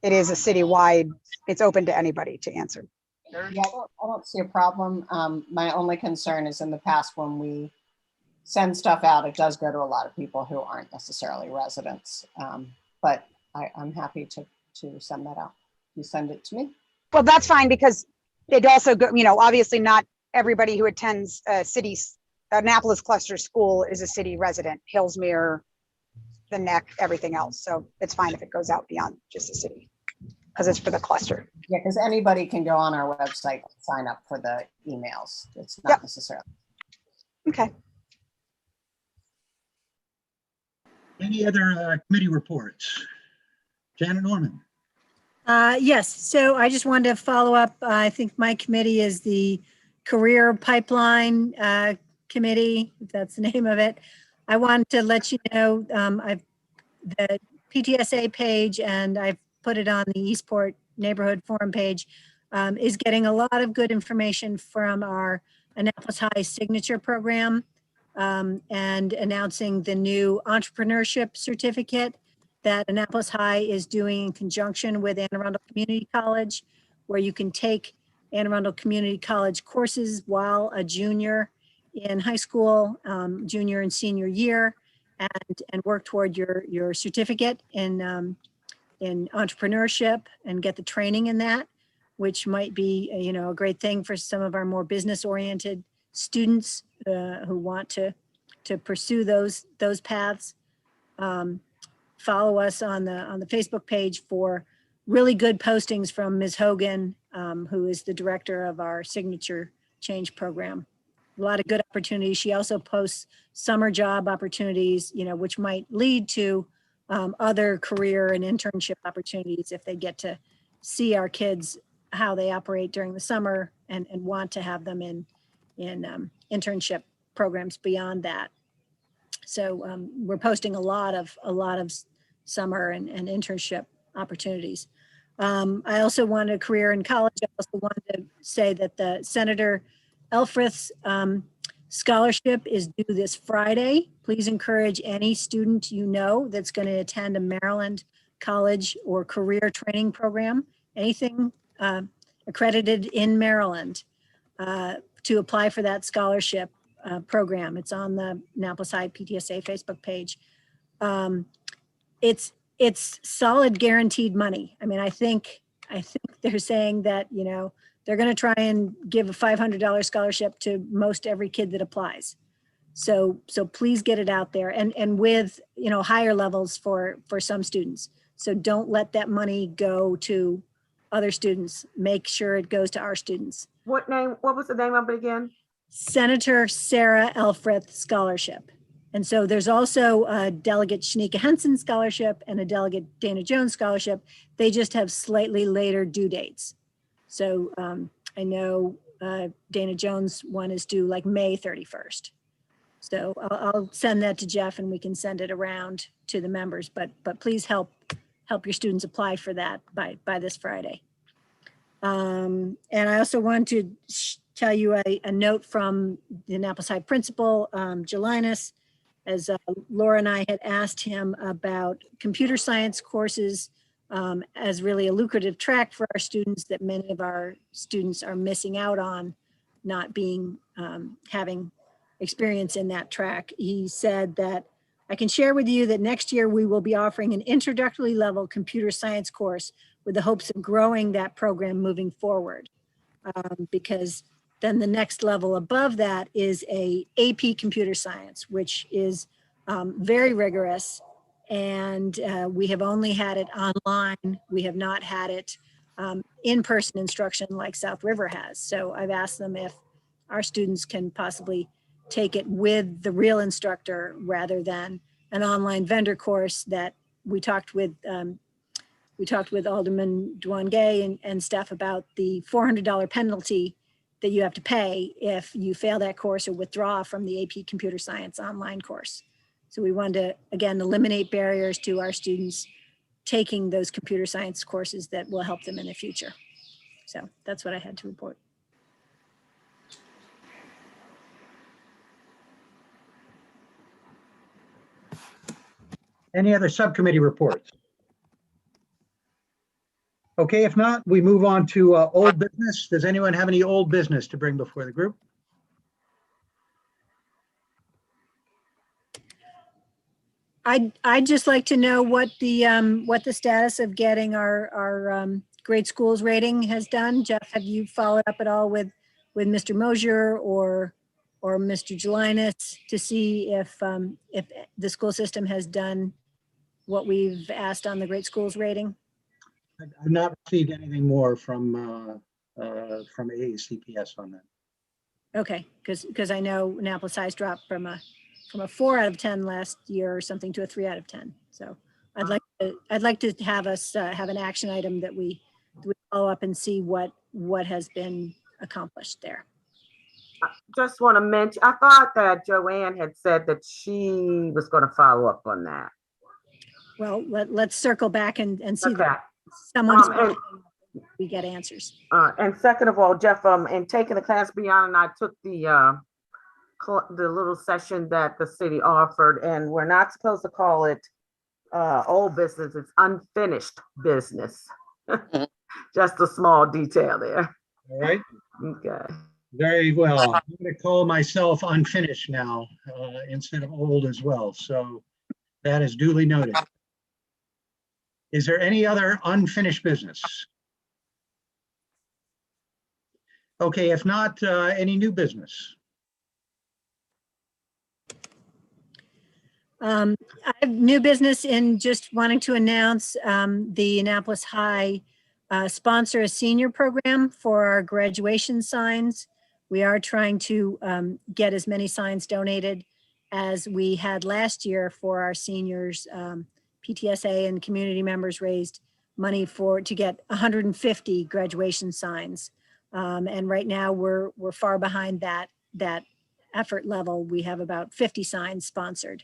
it is a citywide, it's open to anybody to answer. Yeah, I don't see a problem. My only concern is in the past when we send stuff out, it does go to a lot of people who aren't necessarily residents. But I'm happy to send that out. You send it to me? Well, that's fine, because it also go, obviously not everybody who attends Annapolis cluster school is a city resident. Hillsmere, the Neck, everything else. So it's fine if it goes out beyond just the city, because it's for the cluster. Yeah, because anybody can go on our website and sign up for the emails. It's not necessarily. Okay. Any other committee reports? Janet Norman. Yes, so I just wanted to follow up. I think my committee is the Career Pipeline Committee, if that's the name of it. I wanted to let you know, the PTSA page, and I've put it on the Eastport Neighborhood Forum page, is getting a lot of good information from our Annapolis High Signature Program, and announcing the new entrepreneurship certificate that Annapolis High is doing in conjunction with Anne Arundel Community College, where you can take Anne Arundel Community College courses while a junior in high school, junior and senior year, and work toward your certificate in entrepreneurship and get the training in that, which might be a great thing for some of our more business-oriented students who want to pursue those paths. Follow us on the Facebook page for really good postings from Ms. Hogan, who is the director of our Signature Change Program. lot of good opportunities. She also posts summer job opportunities, which might lead to other career and internship opportunities if they get to see our kids, how they operate during the summer and want to have them in internship programs beyond that. So we're posting a lot of summer and internship opportunities. I also wanted a career in college. I also wanted to say that the Senator Elfreth's scholarship is due this Friday. Please encourage any student that's going to attend a Maryland college or career training program, anything accredited in Maryland, to apply for that scholarship program. It's on the Annapolis High PTSA Facebook page. It's solid guaranteed money. I mean, I think they're saying that, they're going to try and give a $500 scholarship to most every kid that applies. So please get it out there and with, higher levels for some students. So don't let that money go to other students. Make sure it goes to our students. What was the name of it again? Senator Sarah Elfreth Scholarship. And so there's also a Delegate Shanika Henson Scholarship and a Delegate Dana Jones Scholarship. They just have slightly later due dates. So I know Dana Jones one is due like May 31st. So I'll send that to Jeff and we can send it around to the members, but please help your students apply for that by this Friday. And I also want to tell you a note from the Annapolis High principal, Jelinus, as Laura and I had asked him about computer science courses as really a lucrative track for our students that many of our students are missing out on, not being, having experience in that track. He said that I can share with you that next year we will be offering an introductory level computer science course with the hopes of growing that program moving forward. Because then the next level above that is a AP computer science, which is very rigorous. And we have only had it online. We have not had it in-person instruction like South River has. So I've asked them if our students can possibly take it with the real instructor rather than an online vendor course that we talked with Alderman Duane and staff about the $400 penalty that you have to pay if you fail that course or withdraw from the AP Computer Science online course. So we wanted to, again, eliminate barriers to our students taking those computer science courses that will help them in the future. So that's what I had to report. Any other subcommittee reports? Okay, if not, we move on to old business. Does anyone have any old business to bring before the group? I'd just like to know what the status of getting our grade schools rating has done. Jeff, have you followed up at all with Mr. Mosier or Mr. Jelinus to see if the school system has done what we've asked on the grade schools rating? I've not received anything more from AACPS on that. Okay, because I know Annapolis High's dropped from a 4 out of 10 last year or something to a 3 out of 10. So I'd like to have us have an action item that we follow up and see what has been accomplished there. I just want to mention, I thought that Joanne had said that she was going to follow up on that. Well, let's circle back and see Okay. that someone's we get answers. And second of all, Jeff, in taking the class beyond, and I took the little session that the city offered, and we're not supposed to call it old business, it's unfinished business. Just a small detail there. All right. Okay. Very well. I'm going to call myself unfinished now instead of old as well. So that is duly noted. Is there any other unfinished business? Okay, if not, any new business? I have new business in just wanting to announce the Annapolis High sponsor a senior program for our graduation signs. We are trying to get as many signs donated as we had last year for our seniors. PTSA and community members raised money to get 150 graduation signs. And right now we're far behind that effort level. We have about 50 signs sponsored.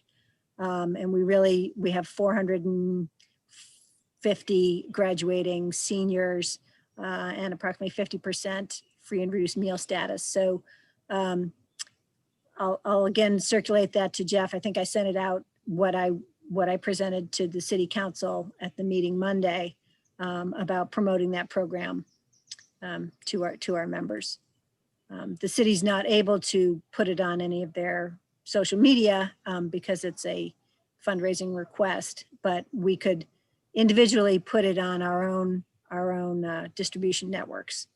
And we have 450 graduating seniors and approximately 50% free and reduced meal status. So I'll again circulate that to Jeff. I think I sent it out what I presented to the city council at the meeting Monday about promoting that program to our members. The city's not able to put it on any of their social media because it's a fundraising request, but we could individually put it on our own distribution networks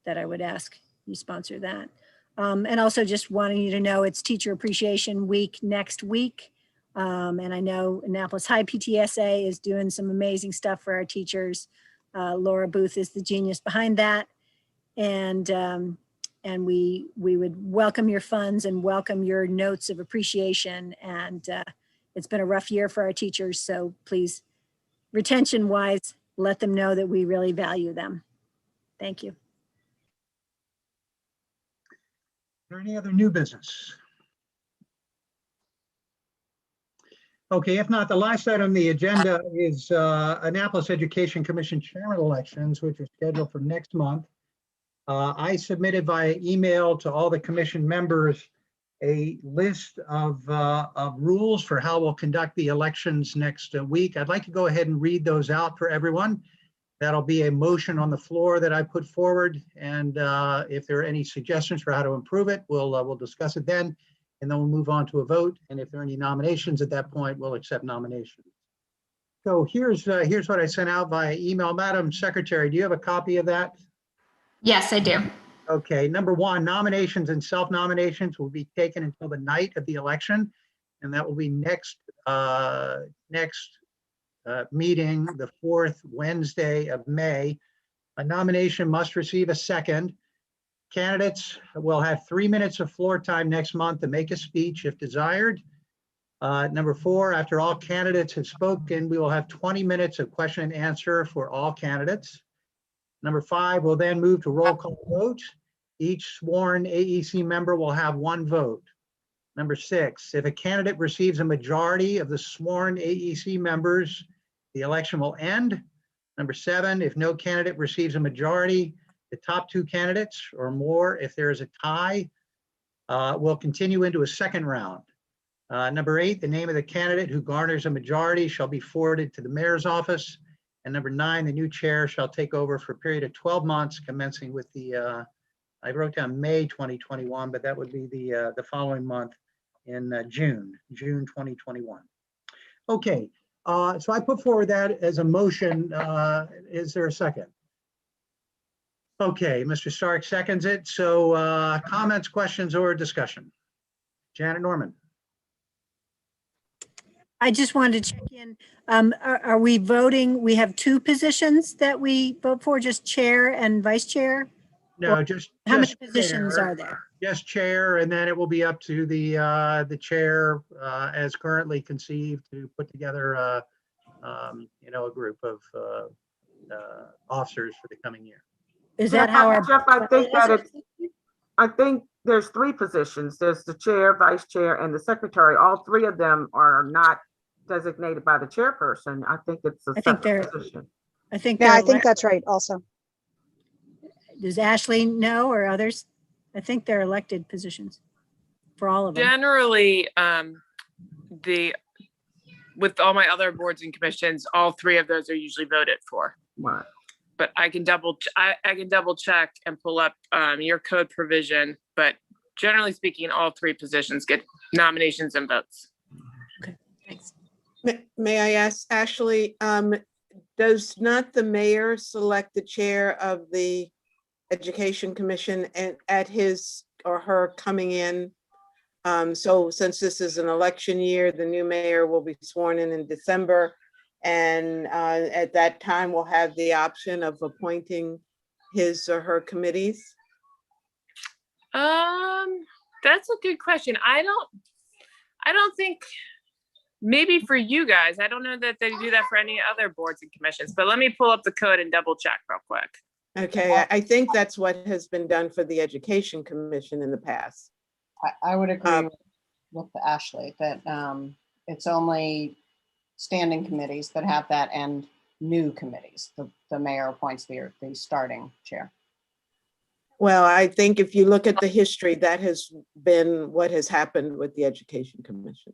that I would ask you sponsor that. And also just wanting you to know it's Teacher Appreciation Week next week. And I know Annapolis High PTSA is doing some amazing stuff for our teachers. Laura Booth is the genius behind that. And we would welcome your funds and welcome your notes of appreciation. And it's been a rough year for our teachers. So please, retention wise, let them know that we really value them. Thank you. Is there any other new business? Okay, if not, the last item on the agenda is Annapolis Education Commission chairman elections, which are scheduled for next month. I submitted via email to all the commission members a list of rules for how we'll conduct the elections next week. I'd like to go ahead and read those out for everyone. That'll be a motion on the floor that I put forward. And if there are any suggestions for how to improve it, we'll discuss it then. And then we'll move on to a vote. And if there are any nominations at that point, we'll accept nominations. So here's what I sent out via email. Madam Secretary, do you have a copy of that? Yes, I do. Okay, number one, nominations and self-nominations will be taken until the night of the election. And that will be next meeting, the 4th Wednesday of May. A nomination must receive a second. Candidates will have 3 minutes of floor time next month to make a speech if desired. Number 4, after all candidates have spoken, we will have 20 minutes of question and answer for all candidates. Number 5, we'll then move to roll call vote. Each sworn AEC member will have 1 vote. Number 6, if a candidate receives a majority of the sworn AEC members, the election will end. Number 7, if no candidate receives a majority, the top 2 candidates or more, if there is a tie, will continue into a second round. Number 8, the name of the candidate who garners a majority shall be forwarded to the mayor's office. And number 9, the new chair shall take over for a period of 12 months, commencing with the, I wrote down May 2021, but that would be the following month in June 2021. Okay, so I put forward that as a motion. Is there a second? Okay, Mr. Stark seconds it. So comments, questions, or discussion? Janet Norman. I just wanted to check in. Are we voting? We have 2 positions that we vote for, just chair and vice chair? No, just how many just positions chair, are there? Just chair, and then it will be up to the chair as currently conceived to put together a group of officers for the coming year. Is that how our Jeff, I think there's 3 positions. There's the chair, vice chair, and the secretary. All 3 of them are not designated by the chairperson. I think it's a separate position. I think that's right also. Does Ashley know or others? I think they're elected positions for all of them. Generally, with all my other boards and commissions, all 3 of those are usually voted for. Right. But I can double check and pull up your code provision. But generally speaking, all 3 positions get nominations and votes. Okay, thanks. May I ask, Ashley, does not the mayor select the chair of the Education Commission and at his or her coming in? So since this is an election year, the new mayor will be sworn in December. And at that time, we'll have the option of appointing his or her committees. That's a good question. I don't think, maybe for you guys, I don't know that they do that for any other boards and commissions, but let me pull up the code and double check real quick. Okay, I think that's what has been done for the Education Commission in the past. I would agree with Ashley that it's only standing committees that have that and new committees. The mayor appoints the starting chair. Well, I think if you look at the history, that has been what has happened with the Education Commission.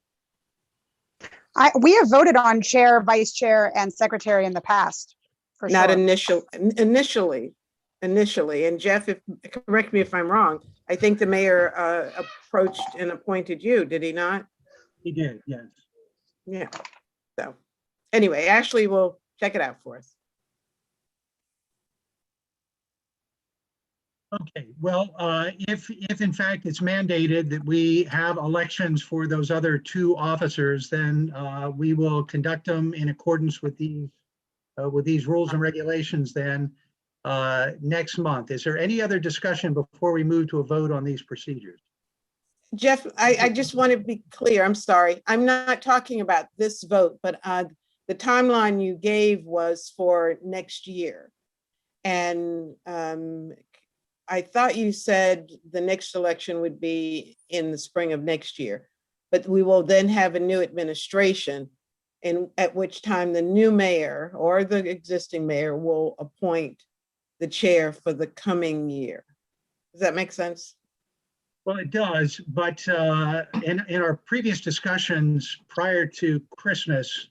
We have voted on chair, vice chair, and secretary in the past, for Not sure. initially. And Jeff, correct me if I'm wrong, I think the mayor approached and appointed you, did he not? He did, yes. Yeah. So anyway, Ashley will check it out for us. Okay, well, if in fact it's mandated that we have elections for those other two officers, then we will conduct them in accordance with these rules and regulations then next month. Is there any other discussion before we move to a vote on these procedures? Jeff, I just want to be clear. I'm sorry. I'm not talking about this vote, but the timeline you gave was for next year. And I thought you said the next election would be in the spring of next year, but we will then have a new administration, and at which time the new mayor or the existing mayor will appoint the chair for the coming year. Does that make sense? Well, it does, but in our previous discussions prior to Christmas,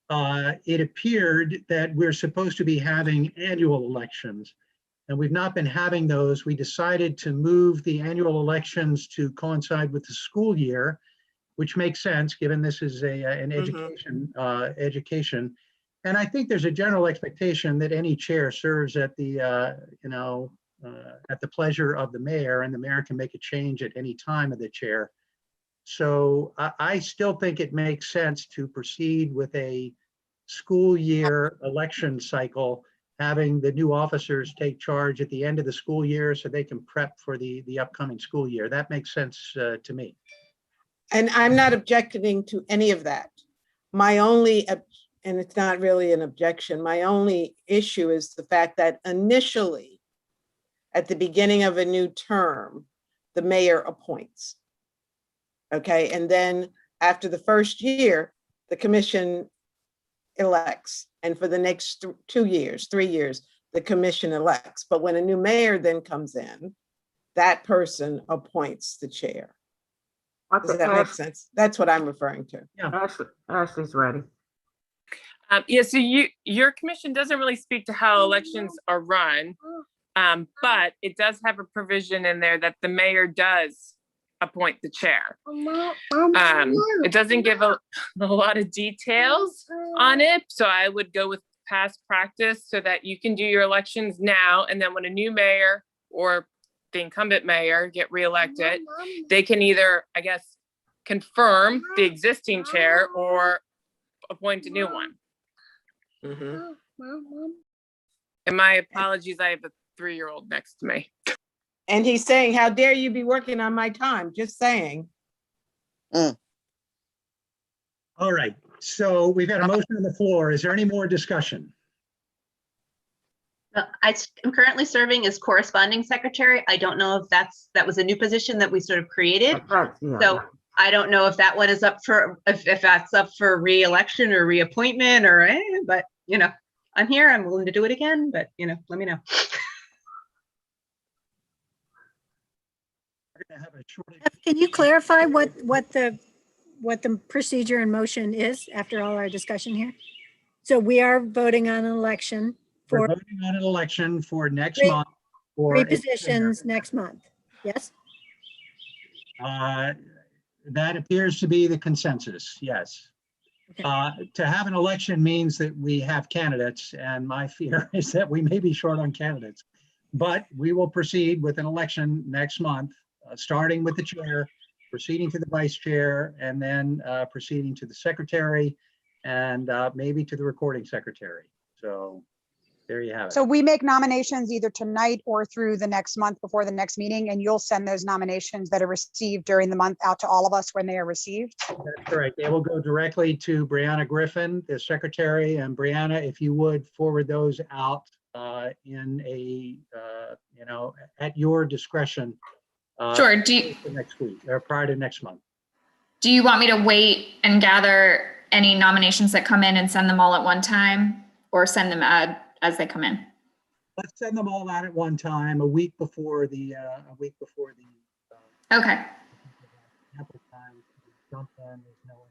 it appeared that we're supposed to be having annual elections, and we've not been having those. We decided to move the annual elections to coincide with the school year, which makes sense given this is an education. And I think there's a general expectation that any chair serves at the at the pleasure of the mayor, and the mayor can make a change at any time of the chair. So I still think it makes sense to proceed with a school year election cycle, having the new officers take charge at the end of the school year so they can prep for the upcoming school year. That makes sense to me. And I'm not objecting to any of that. My only, and it's not really an objection, my only issue is the fact that initially, at the beginning of a new term, the mayor appoints. Okay, and then after the first year, the commission elects. And for the next 2 years, 3 years, the commission elects. But when a new mayor then comes in, that person appoints the chair. Does that make sense? That's what I'm referring to. Yeah. Ashley's ready. Yeah, so your commission doesn't really speak to how elections are run, but it does have a provision in there that the mayor does appoint the chair. It doesn't give a lot of details on it, so I would go with past practice so that you can do your elections now, and then when a new mayor or the incumbent mayor get reelected, they can either, I guess, confirm the existing chair or appoint a new one. And my apologies, I have a 3-year-old next to me. And he's saying, how dare you be working on my time? Just saying. All right, so we've got a motion on the floor. Is there any more discussion? I'm currently serving as corresponding secretary. I don't know if that was a new position that we sort of created. So I don't know if that one is up for, if that's up for re-election or reappointment or anything, but I'm here, I'm willing to do it again, but let me know. Can you clarify what the procedure and motion is after all our discussion here? So we are voting on an election for. We're voting on an election for next three, month. For 3 positions next month. Yes. That appears to be the consensus. Yes. Okay. To have an election means that we have candidates, and my fear is that we may be short on candidates. But we will proceed with an election next month, starting with the chair, proceeding to the vice chair, and then proceeding to the secretary, and maybe to the recording secretary. So there you have it. So we make nominations either tonight or through the next month before the next meeting, and you'll send those nominations that are received during the month out to all of us when they are received. That's correct. They will go directly to Brianna Griffin, the secretary, and Brianna, if you would forward those out in a, at your discretion. Sure. For next week or prior to next month. Do you want me to wait and gather any nominations that come in and send them all at one time, or send them as they come in? Let's send them all out at one time, a week before the Okay. ample time to jump in. There's no one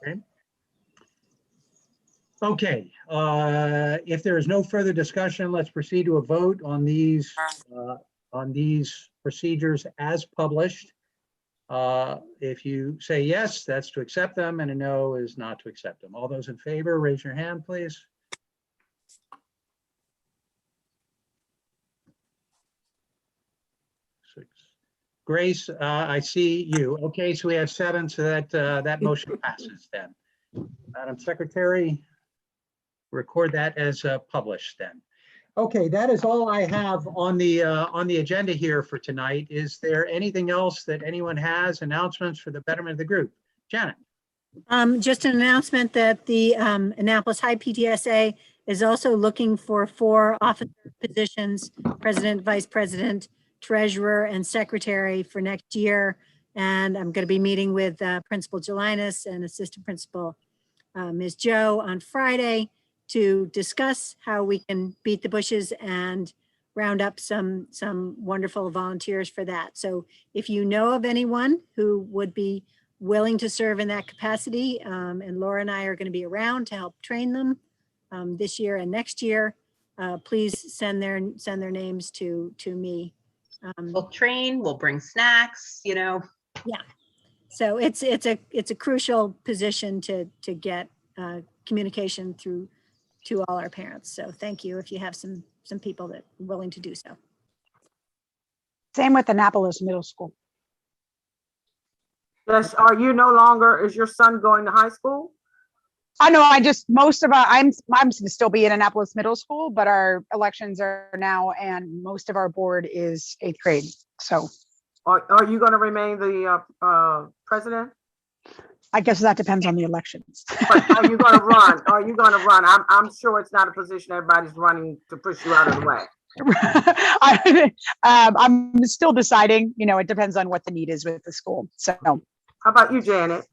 okay. Okay. If there is no further discussion, let's proceed to a vote on these procedures as published. If you say yes, that's to accept them, and a no is not to accept them. All those in favor, raise your hand, please. Six. Grace, I see you. Okay, so we have 7, so that motion passes then. Madam Secretary, record that as published then. Okay, that is all I have on the agenda here for tonight. Is there anything else that anyone has? Announcements for the betterment of the group? Janet. Just an announcement that the Annapolis High PTSA is also looking for 4 officer positions, president, vice president, treasurer, and secretary for next year. And I'm going to be meeting with Principal Jelinas and Assistant Principal Ms. Joe on Friday to discuss how we can beat the bushes and round up some wonderful volunteers for that. So if you know of anyone who would be willing to serve in that capacity, and Laura and I are going to be around to help train them this year and next year, please send their names to me. We'll train, we'll bring snacks, Yeah. So it's a crucial position to get communication through to all our parents. So thank you if you have some people that are willing to do so. Same with Annapolis Middle School. Yes, are you no longer, is your son going to high school? I know, I'm to still be in Annapolis Middle School, but our elections are now, and most of our board is 8th grade. So Are you going to remain the president? I guess that depends on the elections. But are you going to run? Are you going to run? I'm sure it's not a position everybody's running to push you out of the way. I'm still deciding, it depends on what the need is with the school. So how about you, Janet?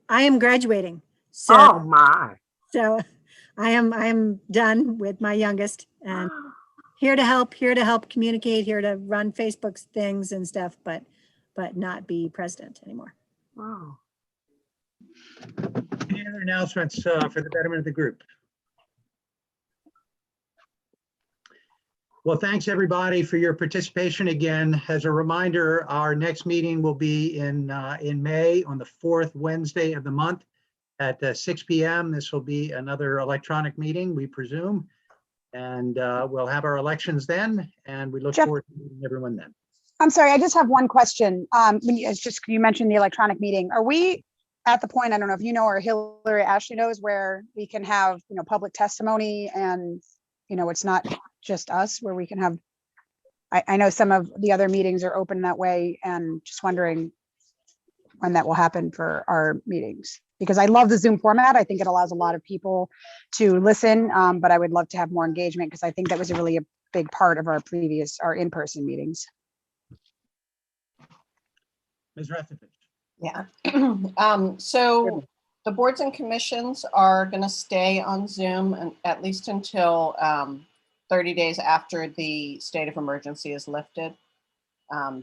I am graduating. So, oh my. So I am done with my youngest and here to help communicate, here to run Facebook things and stuff, but not be president anymore. Wow. Any other announcements for the betterment of the group? Well, thanks everybody for your participation again. As a reminder, our next meeting will be in May on the 4th Wednesday of the month at 6 p.m. This will be another electronic meeting, we presume, and we'll have our elections then, and we look forward to meeting everyone then. I'm sorry, I just have one question. You mentioned the electronic meeting. Are we at the point, I don't know if you know or Hillary Ashley knows, where we can have public testimony and it's not just us, where we can have, I know some of the other meetings are open that way, and just wondering when that will happen for our meetings, because I love the Zoom format. I think it allows a lot of people to listen, but I would love to have more engagement, because I think that was really a big part of our in-person meetings. Ms. Rathevich. Yeah. So the boards and commissions are going to stay on Zoom and at least until 30 days after the state of emergency is lifted.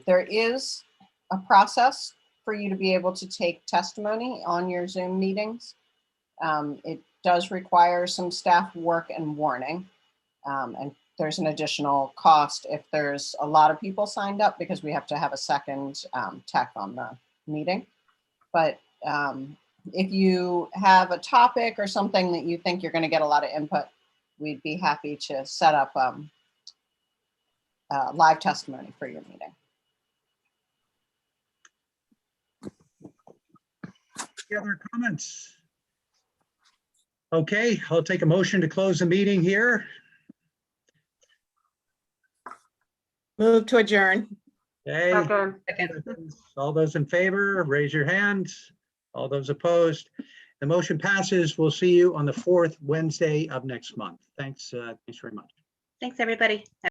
There is a process for you to be able to take testimony on your Zoom meetings. It does require some staff work and warning. And there's an additional cost if there's a lot of people signed up, because we have to have a second tech on the meeting. But if you have a topic or something that you think you're going to get a lot of input, we'd be happy to set up live testimony for your meeting. Any other comments? Okay, I'll take a motion to close the meeting here. Move to adjourn. Okay, Second. all those in favor, raise your hands. All those opposed, the motion passes. We'll see you on the 4th Wednesday of next month. Thanks very much. Thanks, everybody.